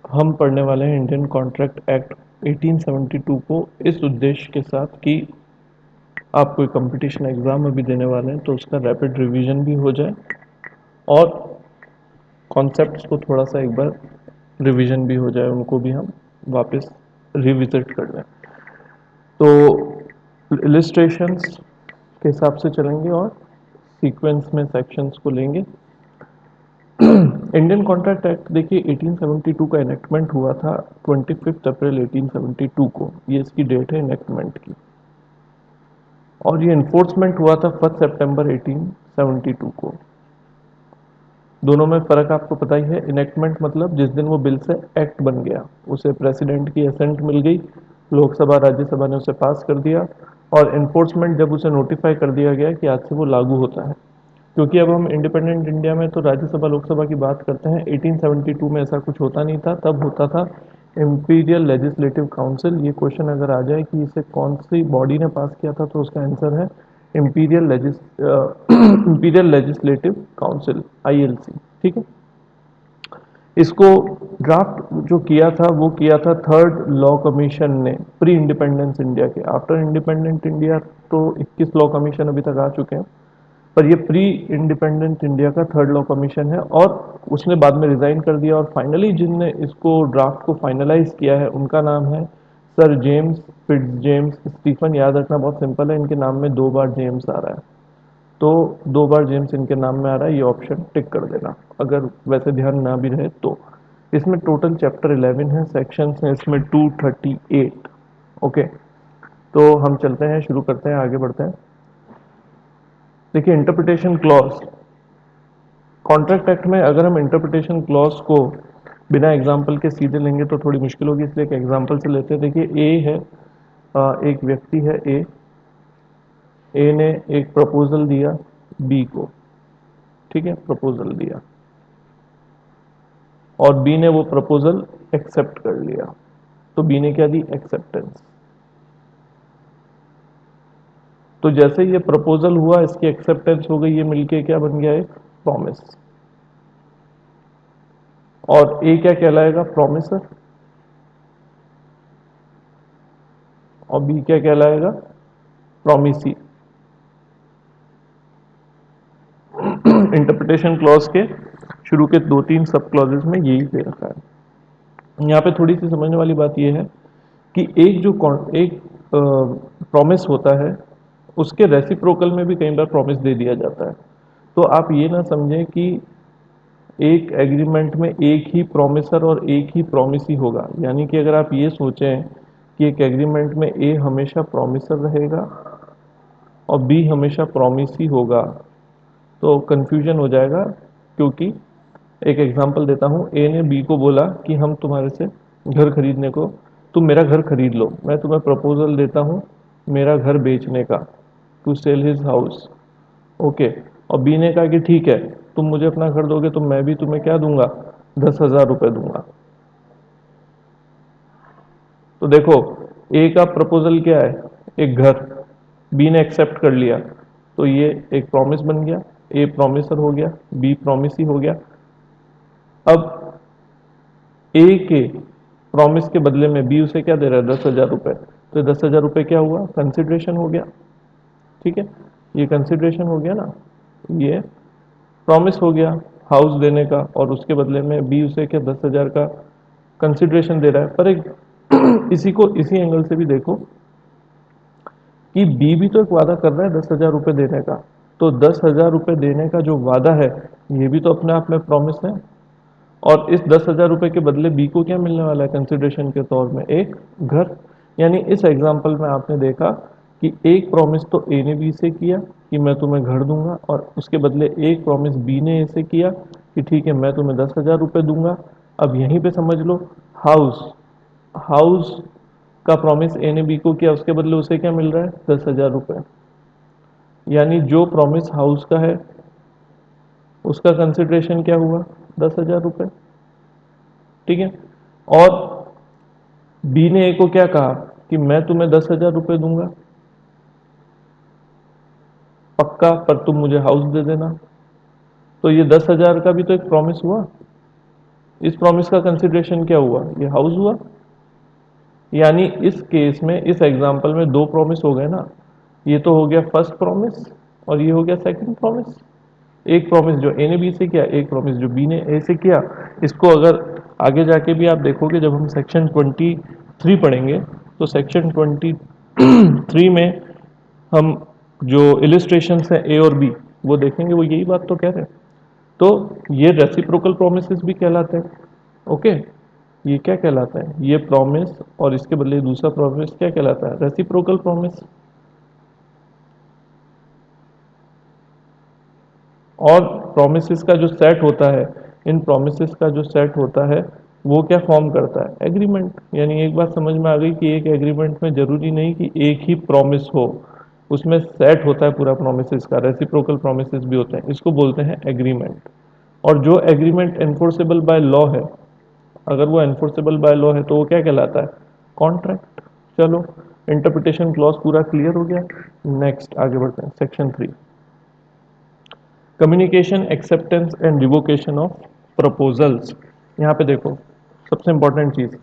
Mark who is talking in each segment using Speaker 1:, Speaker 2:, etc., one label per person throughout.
Speaker 1: हम पढ़ने वाले हैं इंडियन कॉन्ट्रैक्ट एक्ट 1872 को इस उद्देश्य के साथ कि आप कोई कंपटीशन एग्ज़ाम अभी देने वाले हैं तो उसका रैपिड रिवीजन भी हो जाए और कॉन्सेप्ट्स को थोड़ा सा एक बार रिवीजन भी हो जाए, उनको भी हम वापस रिविजिट कर लें। तो इलिस्ट्रेशंस के हिसाब से चलेंगे और सीक्वेंस में सेक्शंस को लेंगे। इंडियन कॉन्ट्रैक्ट एक्ट देखिए 1872 का इनेक्टमेंट हुआ था 25 अप्रैल 1872 को, ये इसकी डेट है इनेक्टमेंट की। और ये इन्फोर्समेंट हुआ था 1 सितंबर 1872 को। दोनों में फ़र्क आपको पता ही है। इनेक्टमेंट मतलब जिस दिन वो बिल से एक्ट बन गया, उसे प्रेसिडेंट की असेंट मिल गई, लोकसभा राज्यसभा ने उसे पास कर दिया, और इन्फोर्समेंट जब उसे नोटिफाई कर दिया गया कि आज से वो लागू होता है। क्योंकि अब हम इंडिपेंडेंट इंडिया में तो राज्यसभा लोकसभा की बात करते हैं, 1872 में ऐसा कुछ होता नहीं था। तब होता था इम्पीरियल लेजिस्लेटिव काउंसिल। ये क्वेश्चन अगर आ जाए कि इसे कौन सी बॉडी ने पास किया था, तो उसका आंसर है इम्पीरियल लेजिस्लेटिव काउंसिल, आईएलसी। ठीक है। इसको ड्राफ्ट जो किया था वो किया था थर्ड लॉ कमीशन ने, प्री इंडिपेंडेंस इंडिया के। आफ्टर इंडिपेंडेंट इंडिया तो 21 लॉ कमीशन अभी तक आ चुके हैं, पर ये प्री इंडिपेंडेंट इंडिया का थर्ड लॉ कमीशन है। और उसने बाद में रिजाइन कर दिया, और फाइनली जिनने इसको ड्राफ्ट को फाइनलाइज किया है उनका नाम है सर जेम्स फिट्जजेम्स स्टीफन। याद रखना बहुत सिंपल है, इनके नाम में 2 बार जेम्स आ रहा है, तो 2 बार जेम्स इनके नाम में आ रहा है, ये ऑप्शन टिक कर देना अगर वैसे ध्यान ना भी रहे तो। इसमें टोटल चैप्टर 11 है, सेक्शंस हैं इसमें 238। ओके, तो हम चलते हैं, शुरू करते हैं, आगे बढ़ते हैं। देखिए इंटरप्रिटेशन क्लॉज, कॉन्ट्रैक्ट एक्ट में अगर हम इंटरप्रिटेशन क्लॉज को बिना एग्जाम्पल के सीधे लेंगे तो थोड़ी मुश्किल होगी, इसलिए एक एग्जाम्पल से लेते हैं। देखिए ए है, एक व्यक्ति है ए, ए ने एक प्रपोजल दिया बी को। ठीक है, प्रपोजल दिया, और बी ने वो प्रपोजल एक्सेप्ट कर लिया। तो बी ने क्या दी, एक्सेप्टेंस। तो जैसे ये प्रपोजल हुआ, इसकी एक्सेप्टेंस हो गई, ये मिलके क्या बन गया, एक प्रॉमिस। और ए क्या कहलाएगा, प्रॉमिसर, और बी क्या कहलाएगा, प्रॉमिसी। इंटरप्रिटेशन क्लॉज के शुरू के 2-3 सब क्लॉजेस में यही दे रखा है। यहाँ पे थोड़ी सी समझने वाली बात यह है कि एक प्रॉमिस होता है, उसके रेसिप्रोकल में भी कई बार प्रॉमिस दे दिया जाता है। तो आप ये ना समझें कि एक एग्रीमेंट में एक ही प्रॉमिसर और एक ही प्रॉमिसी होगा। यानी कि अगर आप ये सोचें कि एक एग्रीमेंट में ए हमेशा प्रॉमिसर रहेगा और बी हमेशा प्रॉमिसी होगा, तो कन्फ्यूजन हो जाएगा। क्योंकि एक एग्जांपल देता हूँ, ए ने बी को बोला कि हम तुम्हारे से घर खरीदने को, तुम मेरा घर खरीद लो, मैं तुम्हें प्रपोजल देता हूँ मेरा घर बेचने का, to sell his house. Okay, और बी ने कहा कि ठीक है, तुम मुझे अपना घर दोगे तो मैं भी तुम्हें क्या दूंगा, 10,000 रुपये दूंगा। तो देखो, ए का प्रपोजल क्या है, एक घर, बी ने एक्सेप्ट कर लिया, तो ये एक प्रॉमिस बन गया। ए प्रॉमिसर हो गया, बी प्रॉमिसी हो गया। अब ए के प्रॉमिस के बदले में बी उसे क्या दे रहा है, 10,000 रुपये। तो 10,000 रुपये क्या हुआ, कंसिडरेशन हो गया। ठीक है, ये कंसिडरेशन हो गया ना, ये प्रॉमिस हो गया हाउस देने का, और उसके बदले में बी उसे क्या 10,000 का कंसिडरेशन दे रहा है। पर एक इसी को इसी एंगल से भी देखो कि बी भी तो एक वादा कर रहा है 10,000 रुपये देने का। तो 10,000 रुपये देने का जो वादा है, ये भी तो अपने आप में प्रॉमिस है। और इस 10,000 रुपये के बदले बी को क्या मिलने वाला है कंसिडरेशन के तौर में, एक घर। यानी इस एग्जाम्पल में आपने देखा कि एक प्रॉमिस तो ए ने बी से किया कि मैं तुम्हें घर दूंगा, और उसके बदले एक प्रॉमिस बी ने ए से किया कि ठीक है मैं तुम्हें 10,000 रुपये दूंगा। अब यहीं पे समझ लो, हाउस हाउस का प्रॉमिस ए ने बी को किया, उसके बदले उसे क्या मिल रहा है, 10,000 रुपये। यानी जो प्रॉमिस हाउस का है उसका कंसिडरेशन क्या हुआ, 10,000 रुपये। ठीक है, और बी ने ए को क्या कहा कि मैं तुम्हें 10,000 रुपये दूंगा पक्का, पर तुम मुझे हाउस दे देना। तो ये 10,000 का भी तो एक प्रॉमिस हुआ। इस प्रॉमिस का कंसिडरेशन क्या हुआ, ये हाउस हुआ। यानी इस केस में, इस एग्जांपल में दो प्रॉमिस हो गए ना, ये तो हो गया फर्स्ट प्रॉमिस और ये हो गया सेकंड प्रॉमिस। एक प्रॉमिस जो ए ने बी से किया, एक प्रॉमिस जो बी ने ए से किया। इसको अगर आगे जाके भी आप देखोगे, जब हम सेक्शन 23 पढ़ेंगे, तो सेक्शन 23 में हम जो इलिस्ट्रेशन है ए और बी, वो देखेंगे, वो यही बात तो कह रहे हैं। तो ये रेसिप्रोकल प्रोमिसेस भी कहलाते हैं। ओके, ये क्या कहलाता है, ये प्रॉमिस और इसके बदले दूसरा प्रॉमिस क्या कहलाता है, रेसिप्रोकल प्रॉमिस। और प्रोमिसेस का जो सेट होता है, इन प्रोमिसेस का जो सेट होता है, वो क्या फॉर्म करता है, एग्रीमेंट। यानी एक बात समझ में आ गई कि एक एग्रीमेंट में जरूरी नहीं कि एक ही प्रॉमिस हो, उसमें सेट होता है पूरा प्रोमिसेस का, रेसिप्रोकल प्रोमिसेस भी होते हैं, इसको बोलते हैं एग्रीमेंट। और जो एग्रीमेंट एनफोर्सेबल बाय लॉ है, अगर वो एनफोर्सेबल बाय लॉ है तो वो क्या कहलाता है, कॉन्ट्रैक्ट। चलो, इंटरप्रिटेशन क्लॉज पूरा क्लियर हो गया। नेक्स्ट आगे बढ़ते हैं, section 3, communication acceptance and revocation of proposals. यहाँ पे देखो, सबसे इंपॉर्टेंट चीज,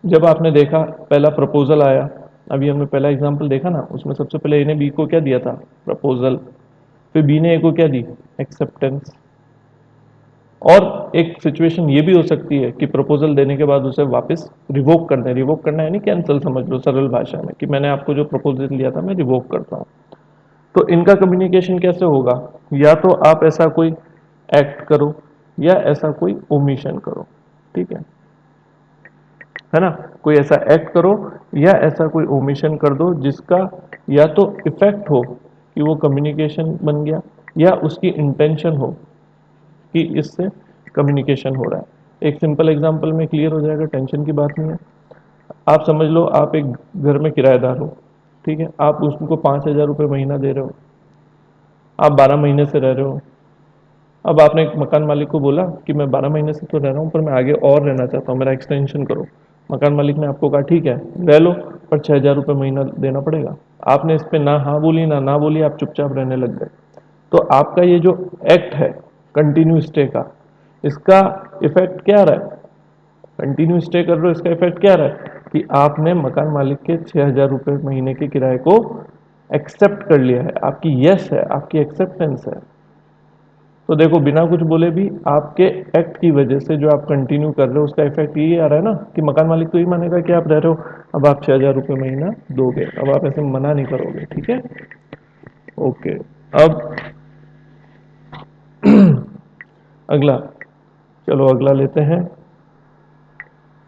Speaker 1: जब आपने देखा पहला प्रपोजल आया, अभी हमने पहला एग्जांपल देखा ना, उसमें सबसे पहले ए ने बी को क्या दिया था, प्रपोजल। फिर बी ने ए को क्या दी, एक्सेप्टेंस। और एक सिचुएशन ये भी हो सकती है कि प्रपोजल देने के बाद उसे वापस रिवोक कर दें। रिवोक करना है नहीं, कैंसिल समझ लो सरल भाषा में, कि मैंने आपको जो प्रपोजल दिया था मैं रिवोक करता हूँ। तो इनका कम्युनिकेशन कैसे होगा, या तो आप ऐसा कोई एक्ट करो या ऐसा कोई ओमिशन करो, ठीक है ना। कोई ऐसा एक्ट करो या ऐसा कोई ओमिशन कर दो जिसका या तो इफेक्ट हो कि वो कम्युनिकेशन बन गया, या उसकी इंटेंशन हो कि इससे कम्युनिकेशन हो रहा है। एक सिंपल एग्जांपल में क्लियर हो जाएगा, टेंशन की बात नहीं है। आप समझ लो, आप एक घर में किराएदार हो, ठीक है, आप उसको 5,000 रुपये महीना दे रहे हो, आप 12 महीने से रह रहे हो। अब आपने एक मकान मालिक को बोला कि मैं 12 महीने से तो रह रहा हूँ, पर मैं आगे और रहना चाहता हूँ, मेरा एक्सटेंशन करो। मकान मालिक ने आपको कहा ठीक है रह लो, पर 6,000 रुपये महीना देना पड़ेगा। आपने इस पे ना हाँ बोली ना ना बोली, आप चुपचाप रहने लग गए। तो आपका ये जो एक्ट है कंटिन्यू स्टे का, इसका इफेक्ट क्या रहा है, कंटिन्यू स्टे कर रहे हो, इसका इफेक्ट क्या रहा है कि आपने मकान मालिक के 6,000 रुपये महीने के किराए को एक्सेप्ट कर लिया है, आपकी यस है, आपकी एक्सेप्टेंस है। तो देखो, बिना कुछ बोले भी आपके एक्ट की वजह से जो आप कंटिन्यू कर रहे हो, उसका इफेक्ट ये आ रहा है ना, कि मकान मालिक तो ये मानेगा कि आप रह रहे हो, अब आप 6,000 रुपये महीना दोगे, अब आप ऐसे मना नहीं करोगे, ठीक है। ओके, अब अगला, चलो अगला लेते हैं।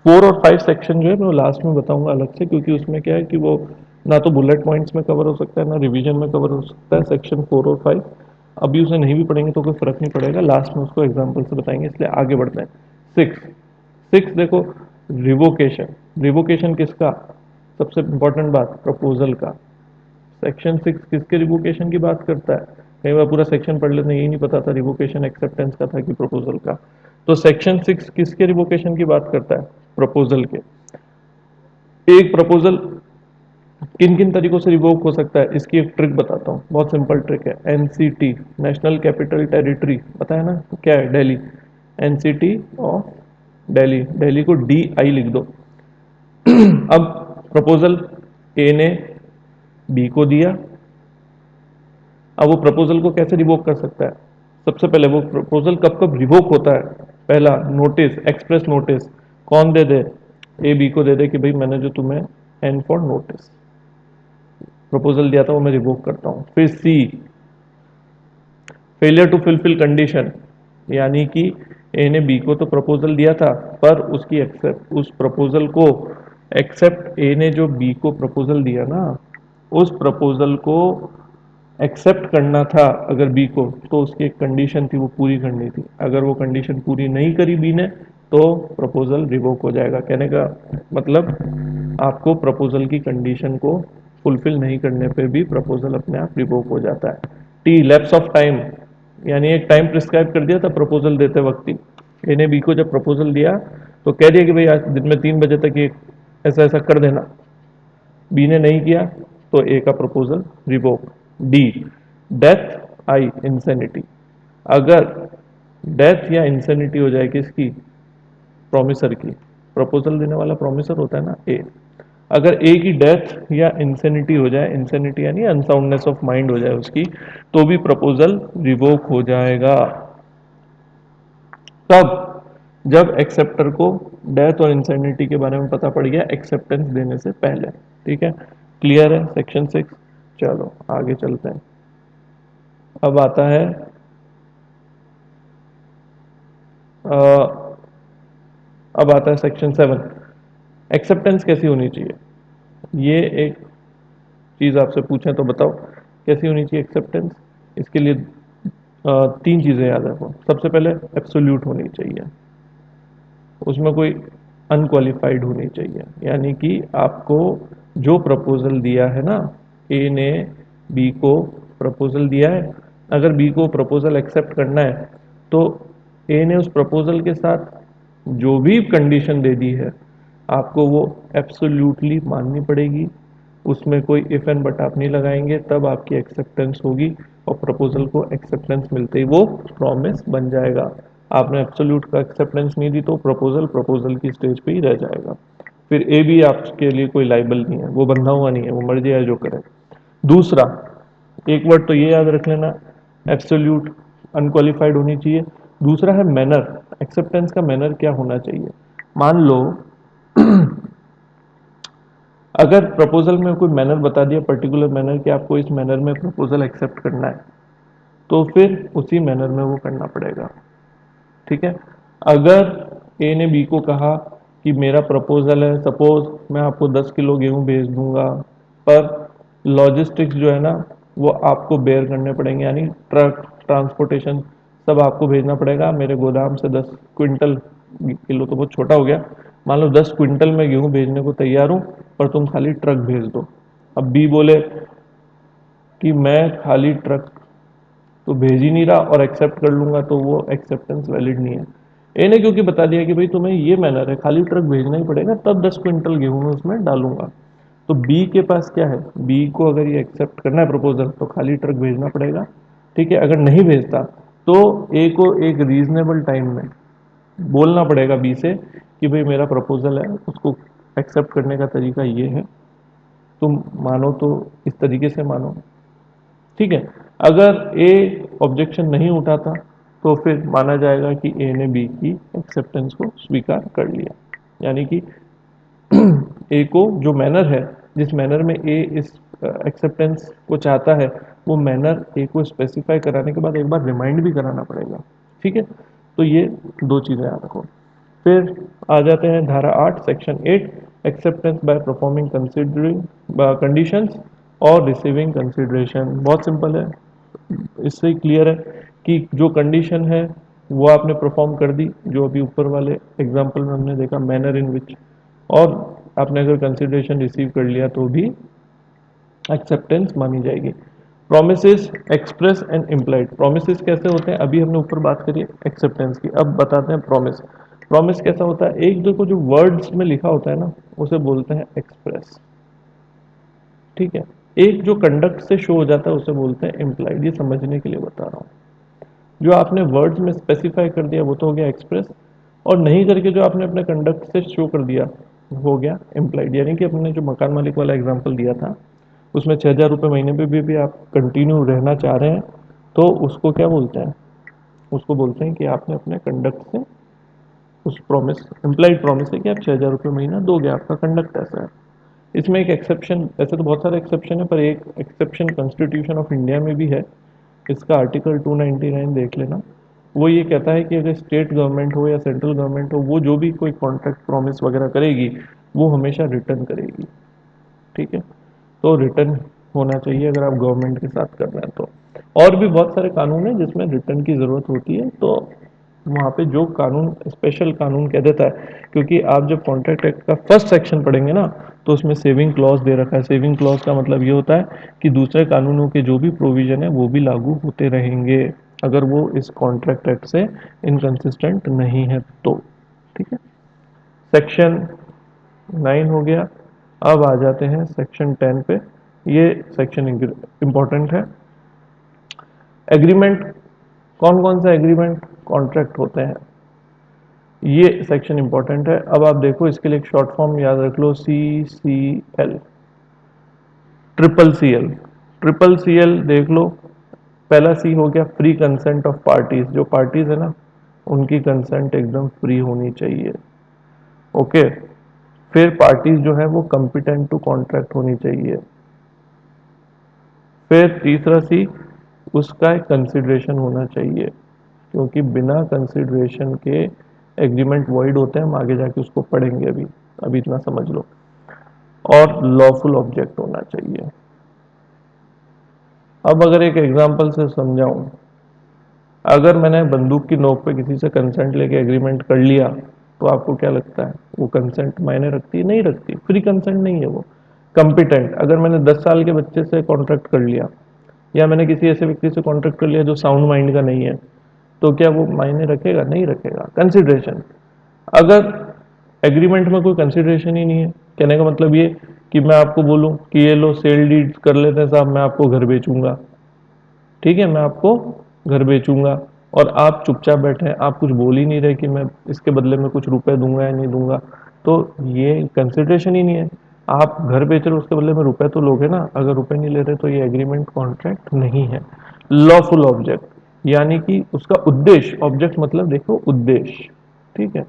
Speaker 1: 4 और 5 सेक्शन जो है मैं लास्ट में बताऊंगा अलग से, क्योंकि उसमें क्या है कि वो ना तो बुलेट पॉइंट्स में कवर हो सकता है, ना रिवीजन में कवर हो सकता है, सेक्शन 4 और 5। अभी उसे नहीं भी पढ़ेंगे तो कोई फर्क नहीं पड़ेगा, लास्ट में उसको एग्जाम्पल से बताएंगे, इसलिए आगे बढ़ते हैं। 6 देखो, रिवोकेशन। रिवोकेशन किसका, सबसे इंपॉर्टेंट बात, प्रपोजल का। सेक्शन 6 किसके रिवोकेशन की बात करता है, कई बार पूरा सेक्शन पढ़ लेते हैं, यही नहीं पता था रिवोकेशन एक्सेप्टेंस का था कि प्रपोजल का। तो सेक्शन 6 किसके रिवोकेशन की बात करता है, प्रपोजल के। एक प्रपोजल किन किन तरीकों से रिवोक हो सकता है, इसकी एक ट्रिक बताता हूँ, बहुत सिंपल ट्रिक है। एनसीटी, नेशनल कैपिटल टेरिटरी, पता है ना क्या है, दिल्ली। एनसीटी ऑफ दिल्ली, दिल्ली को DI लिख दो। अब प्रपोजल ए ने बी को दिया, अब वो प्रपोजल को कैसे रिवोक कर सकता है, सबसे पहले वो प्रपोजल कब कब रिवोक होता है, पहला नोटिस, एक्सप्रेस नोटिस। कौन दे दे, ए बी को दे दे कि भाई मैंने जो तुम्हें एन फॉर नोटिस प्रपोजल दिया था वो मैं रिवोक करता हूँ। फिर सी, फेलियर टू फुलफिल कंडीशन, यानी कि ए ने बी को तो प्रपोजल दिया था, पर उसकी एक्सेप्ट, उस प्रपोजल को एक्सेप्ट, ए ने जो बी को प्रपोजल दिया ना, उस प्रपोजल को एक्सेप्ट करना था अगर बी को, तो उसकी एक कंडीशन थी, वो पूरी करनी थी। अगर वो कंडीशन पूरी नहीं करी बी ने, तो प्रपोजल रिवोक हो जाएगा। कहने का मतलब, आपको प्रपोजल की कंडीशन को फुलफिल नहीं करने पे भी प्रपोजल अपने आप रिवोक हो जाता है। टी, लैप्स ऑफ टाइम, यानी एक टाइम प्रिस्क्राइब कर दिया था प्रपोजल देते वक्त ही। ए ने बी को जब प्रपोजल दिया तो कह दिया कि भाई आज दिन में 3 बजे तक ये ऐसा ऐसा कर देना, बी ने नहीं किया, तो ए का प्रपोजल रिवोक। डी, डेथ, आई, इंसेनिटी, अगर डेथ या इंसेनिटी हो जाए किसकी, प्रोमिसर की। प्रपोजल देने वाला प्रोमिसर होता है ना, ए। अगर ए की डेथ या इंसेनिटी हो जाए, इंसेनिटी यानी अनसाउंडनेस ऑफ माइंड हो जाए उसकी, तो भी प्रपोजल रिवोक हो जाएगा। तब जब एक्सेप्टर को डेथ और इंसेनिटी के बारे में पता पड़ गया एक्सेप्टेंस देने से पहले। ठीक है, क्लियर है सेक्शन 6। चलो आगे चलते हैं। अब आता है अ, अब आता है सेक्शन 7। एक्सेप्टेंस कैसी होनी चाहिए, ये एक चीज आपसे पूछें तो बताओ कैसी होनी चाहिए एक्सेप्टेंस। इसके लिए तीन चीजें याद रखो। सबसे पहले एब्सोल्यूट होनी चाहिए, उसमें कोई अनक्वालिफाइड होनी चाहिए, यानी कि आपको जो प्रपोजल दिया है ना, ए ने बी को प्रपोजल दिया है, अगर बी को प्रपोजल एक्सेप्ट करना है तो ए ने उस प्रपोजल के साथ जो भी कंडीशन दे दी है आपको वो एब्सोल्यूटली माननी पड़ेगी। उसमें कोई इफ एंड बट आप नहीं लगाएंगे, तब आपकी एक्सेप्टेंस होगी और प्रपोजल को एक्सेप्टेंस मिलते ही वो प्रॉमिस बन जाएगा। आपने एब्सोल्यूट का एक्सेप्टेंस नहीं दी तो प्रपोजल प्रपोजल की स्टेज पे ही रह जाएगा। फिर ए भी आपके लिए कोई लाइबल नहीं है, वो बंधा हुआ नहीं है, वो मर्जी है जो करे। दूसरा, एक वर्ड तो ये याद रख लेना, एब्सोल्यूट अनक्वालिफाइड होनी चाहिए। दूसरा है मैनर, एक्सेप्टेंस का मैनर क्या होना चाहिए। मान लो अगर प्रपोजल में कोई मैनर बता दिया, पर्टिकुलर मैनर कि आपको इस मैनर में प्रपोजल एक्सेप्ट करना है, तो फिर उसी मैनर में वो करना पड़ेगा। ठीक है, अगर ए ने बी को कहा कि मेरा प्रपोजल है, सपोज मैं आपको 10 किलो गेहूं भेज दूंगा, पर लॉजिस्टिक्स जो है ना वो आपको बेयर करने पड़ेंगे, यानी ट्रक ट्रांसपोर्टेशन सब आपको भेजना पड़ेगा। मेरे गोदाम से 10 क्विंटल, किलो तो बहुत छोटा हो गया, मान लो 10 क्विंटल में गेहूं भेजने को तैयार हूं, पर तुम खाली ट्रक भेज दो। अब बी बोले कि मैं खाली ट्रक तो भेज ही नहीं रहा और एक्सेप्ट कर लूंगा, तो वो एक्सेप्टेंस वैलिड नहीं है। ए ने क्योंकि बता दिया कि भाई तुम्हें ये मैनर है, खाली ट्रक भेजना ही पड़ेगा, तब 10 क्विंटल गेहूं मैं उसमें डालूंगा। तो बी के पास क्या है, बी को अगर ये एक्सेप्ट करना है प्रपोजल तो खाली ट्रक भेजना पड़ेगा। ठीक है, अगर नहीं भेजता तो ए को एक रीजनेबल टाइम में बोलना पड़ेगा बी से कि भाई मेरा प्रपोजल है, उसको एक्सेप्ट करने का तरीका ये है, तुम मानो तो इस तरीके से मानो। ठीक है, अगर ए ऑब्जेक्शन नहीं उठाता तो फिर माना जाएगा कि ए ने बी की एक्सेप्टेंस को स्वीकार कर लिया, यानी कि ए को जो मैनर है, जिस मैनर में ए इस एक्सेप्टेंस को चाहता है, वो मैनर ए को स्पेसिफाई कराने के बाद एक बार रिमाइंड भी कराना पड़ेगा। ठीक है, तो ये दो चीज़ें याद रखो। फिर आ जाते हैं धारा 8 section 8, acceptance by performing considering conditions और रिसीविंग कंसिडरेशन। बहुत सिंपल है, इससे ही क्लियर है कि जो कंडीशन है वो आपने परफॉर्म कर दी, जो अभी ऊपर वाले एग्जांपल में हमने देखा, मैनर इन विच, और आपने अगर कंसिडरेशन रिसीव कर लिया तो भी एक्सेप्टेंस मानी जाएगी। Promises express and implied, promises कैसे होते हैं, अभी हमने ऊपर बात करी एक्सेप्टेंस की, अब बताते हैं प्रॉमिस। प्रॉमिस कैसा होता है, एक देखो जो वर्ड्स में लिखा होता है ना उसे बोलते हैं एक्सप्रेस। ठीक है, एक जो कंडक्ट से शो हो जाता है उसे बोलते हैं इम्प्लाइड। ये समझने के लिए बता रहा हूँ, जो आपने वर्ड्स में स्पेसिफाई कर दिया वो तो हो गया एक्सप्रेस, और नहीं करके जो आपने अपने कंडक्ट से शो कर दिया हो गया इम्प्लाइड। यानी कि अपने जो मकान मालिक वाला एग्जांपल दिया था उसमें 6,000 रुपये महीने पे भी आप कंटिन्यू रहना चाह रहे हैं, तो उसको क्या बोलते हैं, उसको बोलते हैं कि आपने अपने कंडक्ट से उस प्रॉमिस, इम्प्लाइड प्रॉमिस है कि आप 6,000 रुपये महीना दोगे, आपका कंडक्ट ऐसा है। इसमें एक एक्सेप्शन, ऐसे तो बहुत सारे एक्सेप्शन है पर एक एक्सेप्शन कॉन्स्टिट्यूशन ऑफ इंडिया में भी है, इसका आर्टिकल 299 देख लेना। वो ये कहता है कि अगर स्टेट गवर्नमेंट हो या सेंट्रल गवर्नमेंट हो, वो जो भी कोई कॉन्ट्रैक्ट प्रॉमिस वगैरह करेगी वो हमेशा रिटर्न करेगी। ठीक है, तो रिटर्न होना चाहिए अगर आप गवर्नमेंट के साथ कर रहे हैं तो। और भी बहुत सारे कानून हैं जिसमें रिटर्न की ज़रूरत होती है, तो वहाँ पे जो कानून स्पेशल कानून कह देता है, क्योंकि आप जब कॉन्ट्रैक्ट एक्ट का फर्स्ट सेक्शन पढ़ेंगे ना तो उसमें सेविंग क्लॉज दे रखा है। सेविंग क्लॉज का मतलब ये होता है कि दूसरे कानूनों के जो भी प्रोविजन है वो भी लागू होते रहेंगे अगर वो इस कॉन्ट्रैक्ट एक्ट से इनकंसिस्टेंट नहीं है तो। ठीक है, सेक्शन 9 हो गया। अब आ जाते हैं सेक्शन 10 पे, ये सेक्शन इंपॉर्टेंट है। एग्रीमेंट, कौन कौन सा एग्रीमेंट कॉन्ट्रैक्ट होते हैं। ये सेक्शन इंपॉर्टेंट है। अब आप देखो इसके लिए एक शॉर्ट फॉर्म याद रख लो, CCL, triple CL। Triple CL देख लो, पहला C हो गया फ्री कंसेंट ऑफ पार्टीज, जो पार्टीज है ना उनकी कंसेंट एकदम फ्री होनी चाहिए। ओके, फिर पार्टीज जो है वो कंपिटेंट टू कॉन्ट्रैक्ट होनी चाहिए। फिर तीसरा C, उसका कंसिडरेशन होना चाहिए, क्योंकि बिना कंसिडरेशन के एग्रीमेंट वॉइड होते हैं, हम आगे जाके उसको पढ़ेंगे। अभी अभी इतना समझ लो। और लॉफुल ऑब्जेक्ट होना चाहिए। अब अगर एक एग्जांपल से समझाऊं, अगर मैंने बंदूक की नोक पे किसी से कंसेंट लेके एग्रीमेंट कर लिया, तो आपको क्या लगता है वो कंसेंट मायने रखती है? नहीं रखती, फ्री कंसेंट नहीं है वो। कंपिटेंट, अगर मैंने 10 साल के बच्चे से कॉन्ट्रैक्ट कर लिया, या मैंने किसी ऐसे व्यक्ति से कॉन्ट्रैक्ट कर लिया जो साउंड माइंड का नहीं है, तो क्या वो मायने रखेगा? नहीं रखेगा। कंसिडरेशन, अगर एग्रीमेंट में कोई कंसिडरेशन ही नहीं है, कहने का मतलब ये कि मैं आपको बोलूं कि ये लो सेल डीड कर लेते हैं साहब, मैं आपको घर बेचूंगा, ठीक है, मैं आपको घर बेचूंगा, और आप चुपचाप बैठे हैं, आप कुछ बोल ही नहीं रहे कि मैं इसके बदले में कुछ रुपए दूंगा या नहीं दूंगा, तो ये कंसिडरेशन ही नहीं है। आप घर बेच रहे हो, उसके बदले में रुपए तो लोगे ना, अगर रुपए नहीं ले रहे तो ये एग्रीमेंट कॉन्ट्रैक्ट नहीं है। लॉफुल ऑब्जेक्ट, यानी कि उसका उद्देश्य, ऑब्जेक्ट मतलब देखो उद्देश्य, ठीक है,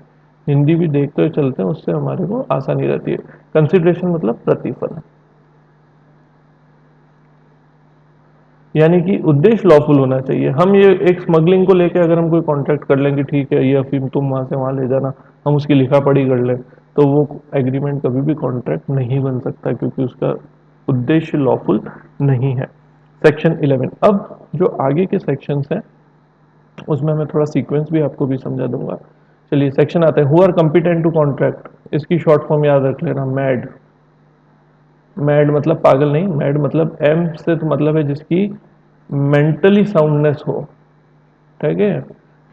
Speaker 1: हिंदी भी देखते हुए चलते हैं, उससे हमारे को आसानी रहती है। कंसिडरेशन मतलब प्रतिफल, यानी कि उद्देश्य लॉफुल होना चाहिए। हम ये एक स्मगलिंग को लेकर अगर हम कोई कॉन्ट्रैक्ट कर लेंगे, ठीक है ये अफीम तुम वहां से वहां ले जाना, हम उसकी लिखा पढ़ी कर लें, तो वो एग्रीमेंट कभी भी कॉन्ट्रैक्ट नहीं बन सकता, क्योंकि उसका उद्देश्य लॉफुल नहीं है। सेक्शन 11, अब जो आगे के सेक्शंस हैं उसमें मैं थोड़ा सीक्वेंस भी आपको भी समझा दूंगा। चलिए सेक्शन आते हैं, who are competent to contract, इसकी शॉर्ट फॉर्म याद रख लेना, मैड। मैड मतलब पागल नहीं, मैड मतलब एम से तो मतलब है जिसकी मेंटली साउंडनेस हो, ठीक है,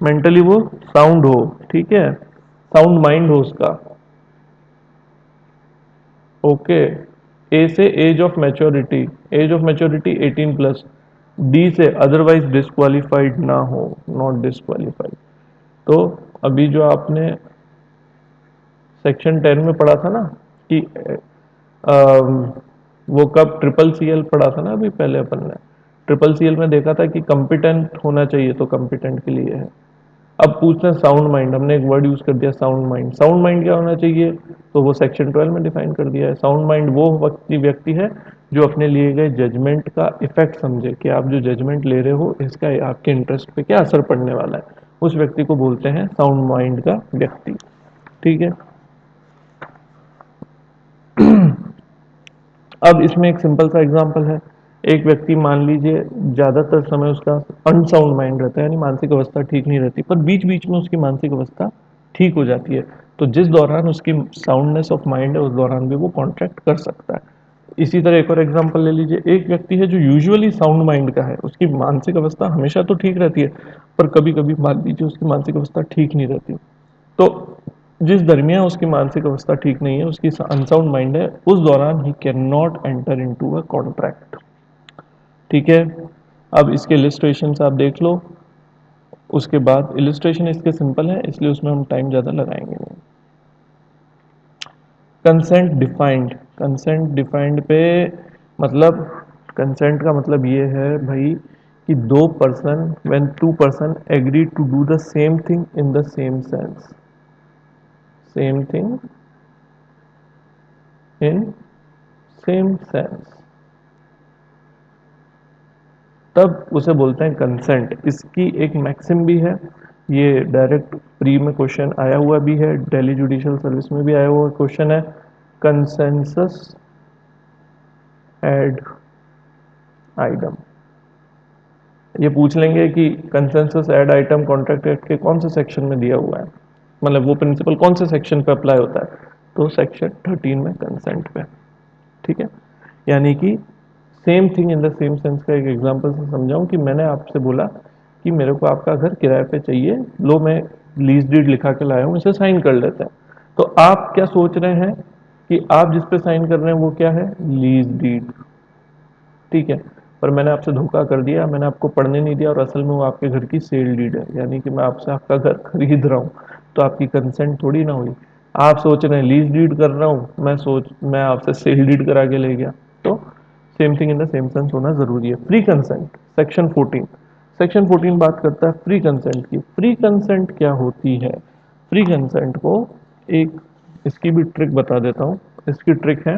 Speaker 1: मेंटली वो साउंड हो, ठीक है, साउंड माइंड हो उसका। ओके, ए से age of maturity, age of maturity 18 plus. D से अदरवाइज डिस्क्वालिफाइड ना हो, नॉट डिस्क्वालिफाइड। तो अभी जो आपने सेक्शन 10 में पढ़ा था ना कि वो कब ट्रिपल CL पढ़ा था ना अभी पहले अपन ने, ट्रिपल CL में देखा था कि कंपिटेंट होना चाहिए, तो कंपिटेंट के लिए है। अब पूछते हैं साउंड माइंड, हमने एक वर्ड यूज कर दिया साउंड माइंड। साउंड माइंड क्या होना चाहिए? तो वो सेक्शन 12 में डिफाइन कर दिया है। साउंड माइंड वो व्यक्ति है जो अपने लिए गए जजमेंट का इफेक्ट समझे, कि आप जो जजमेंट ले रहे हो इसका आपके इंटरेस्ट पे क्या असर पड़ने वाला है, उस व्यक्ति को बोलते हैं साउंड माइंड का व्यक्ति, ठीक है। अब इसमें एक सिंपल सा एग्जांपल है, एक व्यक्ति मान लीजिए ज्यादातर समय उसका अनसाउंड माइंड रहता है, यानी मानसिक अवस्था ठीक नहीं रहती, पर बीच बीच में उसकी मानसिक अवस्था ठीक हो जाती है, तो जिस दौरान उसकी साउंडनेस ऑफ माइंड है उस दौरान भी वो कॉन्ट्रैक्ट कर सकता है। इसी तरह एक और एग्जांपल ले लीजिए, एक व्यक्ति है जो यूजुअली साउंड माइंड का है, उसकी मानसिक अवस्था हमेशा तो ठीक रहती है, पर कभी कभी मान लीजिए उसकी मानसिक अवस्था ठीक नहीं रहती, तो जिस दरमियान उसकी मानसिक अवस्था ठीक नहीं है, उसकी अनसाउंड माइंड है, उस दौरान he can not enter into a contract, ठीक है। अब इसके इलिस्ट्रेशन आप देख लो, उसके बाद इलिस्ट्रेशन इसके सिंपल है, इसलिए उसमें हम टाइम ज़्यादा लगाएंगे नहीं। कंसेंट डिफाइंड, कंसेंट डिफाइंड पे मतलब, कंसेंट का मतलब ये है भाई कि दो person, when two person agree to do the same thing in the same sense, same thing in same sense, तब उसे बोलते हैं कंसेंट। इसकी एक मैक्सिम भी है, ये डायरेक्ट प्री में क्वेश्चन आया हुआ भी है, दिल्ली जुडिशियल सर्विस में भी आया हुआ क्वेश्चन है, कंसेंसस एड आइटम। ये पूछ लेंगे कि consensus ad idem contract act के कौन से सेक्शन में दिया हुआ है, मतलब वो प्रिंसिपल कौन से सेक्शन पे अप्लाई होता है, तो सेक्शन 13 में कंसेंट पे, ठीक है। यानी कि same thing in the same sense का एक एग्जांपल से समझाऊं, कि मैंने आपसे बोला कि मेरे को आपका घर किराए पे चाहिए, लो मैं लीज डीड लिखा के लाया हूँ, इसे साइन कर लेते हैं, तो आप क्या सोच रहे हैं कि आप जिस पे साइन कर रहे हैं वो क्या है? लीज डीड, ठीक है। पर मैंने आपसे धोखा कर दिया, मैंने आपको पढ़ने नहीं दिया और असल में वो आपके घर की सेल डीड है, यानी कि मैं आपसे आपका घर खरीद रहा हूँ, तो आपकी कंसेंट थोड़ी ना हुई। आप सोच रहे हैं लीज डीड कर रहा हूँ, मैं आपसे सेल डीड करा के ले गया। तो same thing in the same sense होना जरूरी है। Free consent, section 14। सेक्शन 14 बात करता है फ्री कंसेंट की। फ्री कंसेंट क्या होती है? फ्री कंसेंट को एक इसकी भी ट्रिक बता देता हूँ। इसकी ट्रिक है,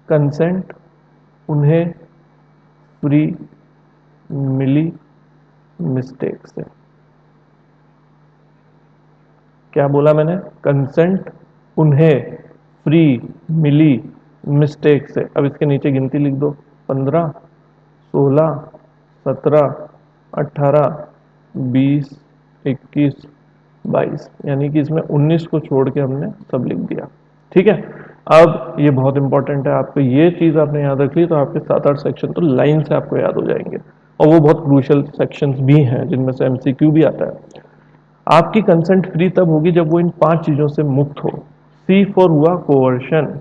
Speaker 1: कंसेंट उन्हें फ्री मिली मिस्टेक से। क्या बोला मैंने? कंसेंट उन्हें फ्री मिली मिस्टेक से। अब इसके नीचे गिनती लिख दो, 15, 16, 17, 18, 20, 21, 22, यानी कि इसमें 19 को छोड़ के हमने सब लिख दिया। ठीक है। अब ये बहुत इंपॉर्टेंट है, आपको ये चीज आपने याद रख ली तो आपके 7-8 सेक्शन तो लाइन से आपको याद हो जाएंगे, और वो बहुत क्रूशियल सेक्शंस भी हैं जिनमें से एमसीक्यू भी आता है। आपकी कंसेंट फ्री तब होगी जब वो इन 5 चीजों से मुक्त हो। सी फॉर हुआ कोवर्शन।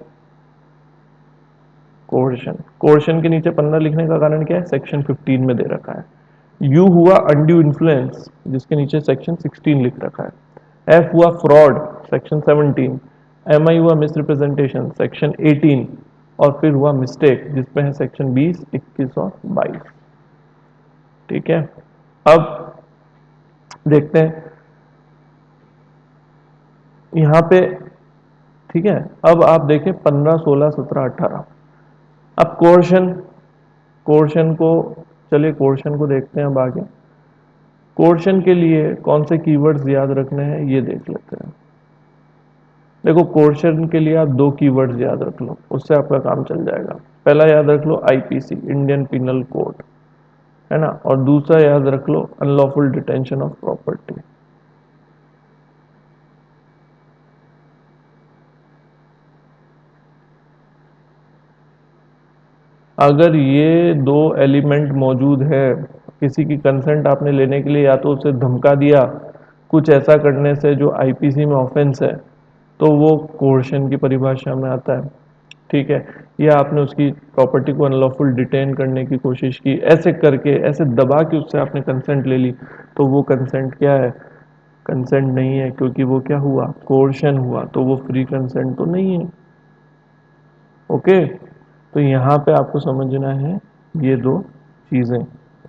Speaker 1: कोवर्शन, कोवर्शन के नीचे 15 लिखने का कारण क्या है? सेक्शन 15 में दे रखा है। यू हुआ अनड्यू इन्फ्लुएंस, जिसके नीचे सेक्शन 16 लिख रखा है। एफ हुआ फ्रॉड, सेक्शन 17। एम आई हुआ मिसरिप्रेजेंटेशन, सेक्शन 18। और फिर हुआ मिस्टेक, जिसपे है सेक्शन 20, 21 और 22। ठीक है। अब देखते हैं यहाँ पे। ठीक है। अब आप देखें 15, 16, 17, 18। अब कोर्शन, कोर्शन को, चलिए कोर्शन को देखते हैं अब आगे। कोर्शन के लिए कौन से कीवर्ड्स याद रखने हैं ये देख लेते हैं। देखो कोर्शन के लिए आप 2 कीवर्ड्स याद रख लो, उससे आपका काम चल जाएगा। पहला याद रख लो आईपीसी, इंडियन पिनल कोड, है ना, और दूसरा याद रख लो अनलॉफुल डिटेंशन ऑफ प्रॉपर्टी। अगर ये 2 एलिमेंट मौजूद है, किसी की कंसेंट आपने लेने के लिए या तो उसे धमका दिया कुछ ऐसा करने से जो आईपीसी में ऑफेंस है, तो वो कोर्शन की परिभाषा में आता है। ठीक है। या आपने उसकी प्रॉपर्टी को अनलॉफुल डिटेन करने की कोशिश की, ऐसे करके, ऐसे दबा के उससे आपने कंसेंट ले ली, तो वो कंसेंट क्या है? कंसेंट नहीं है, क्योंकि वो क्या हुआ? कोर्शन हुआ, तो वो फ्री कंसेंट तो नहीं है। ओके। तो यहाँ पे आपको समझना है ये 2 चीज़ें,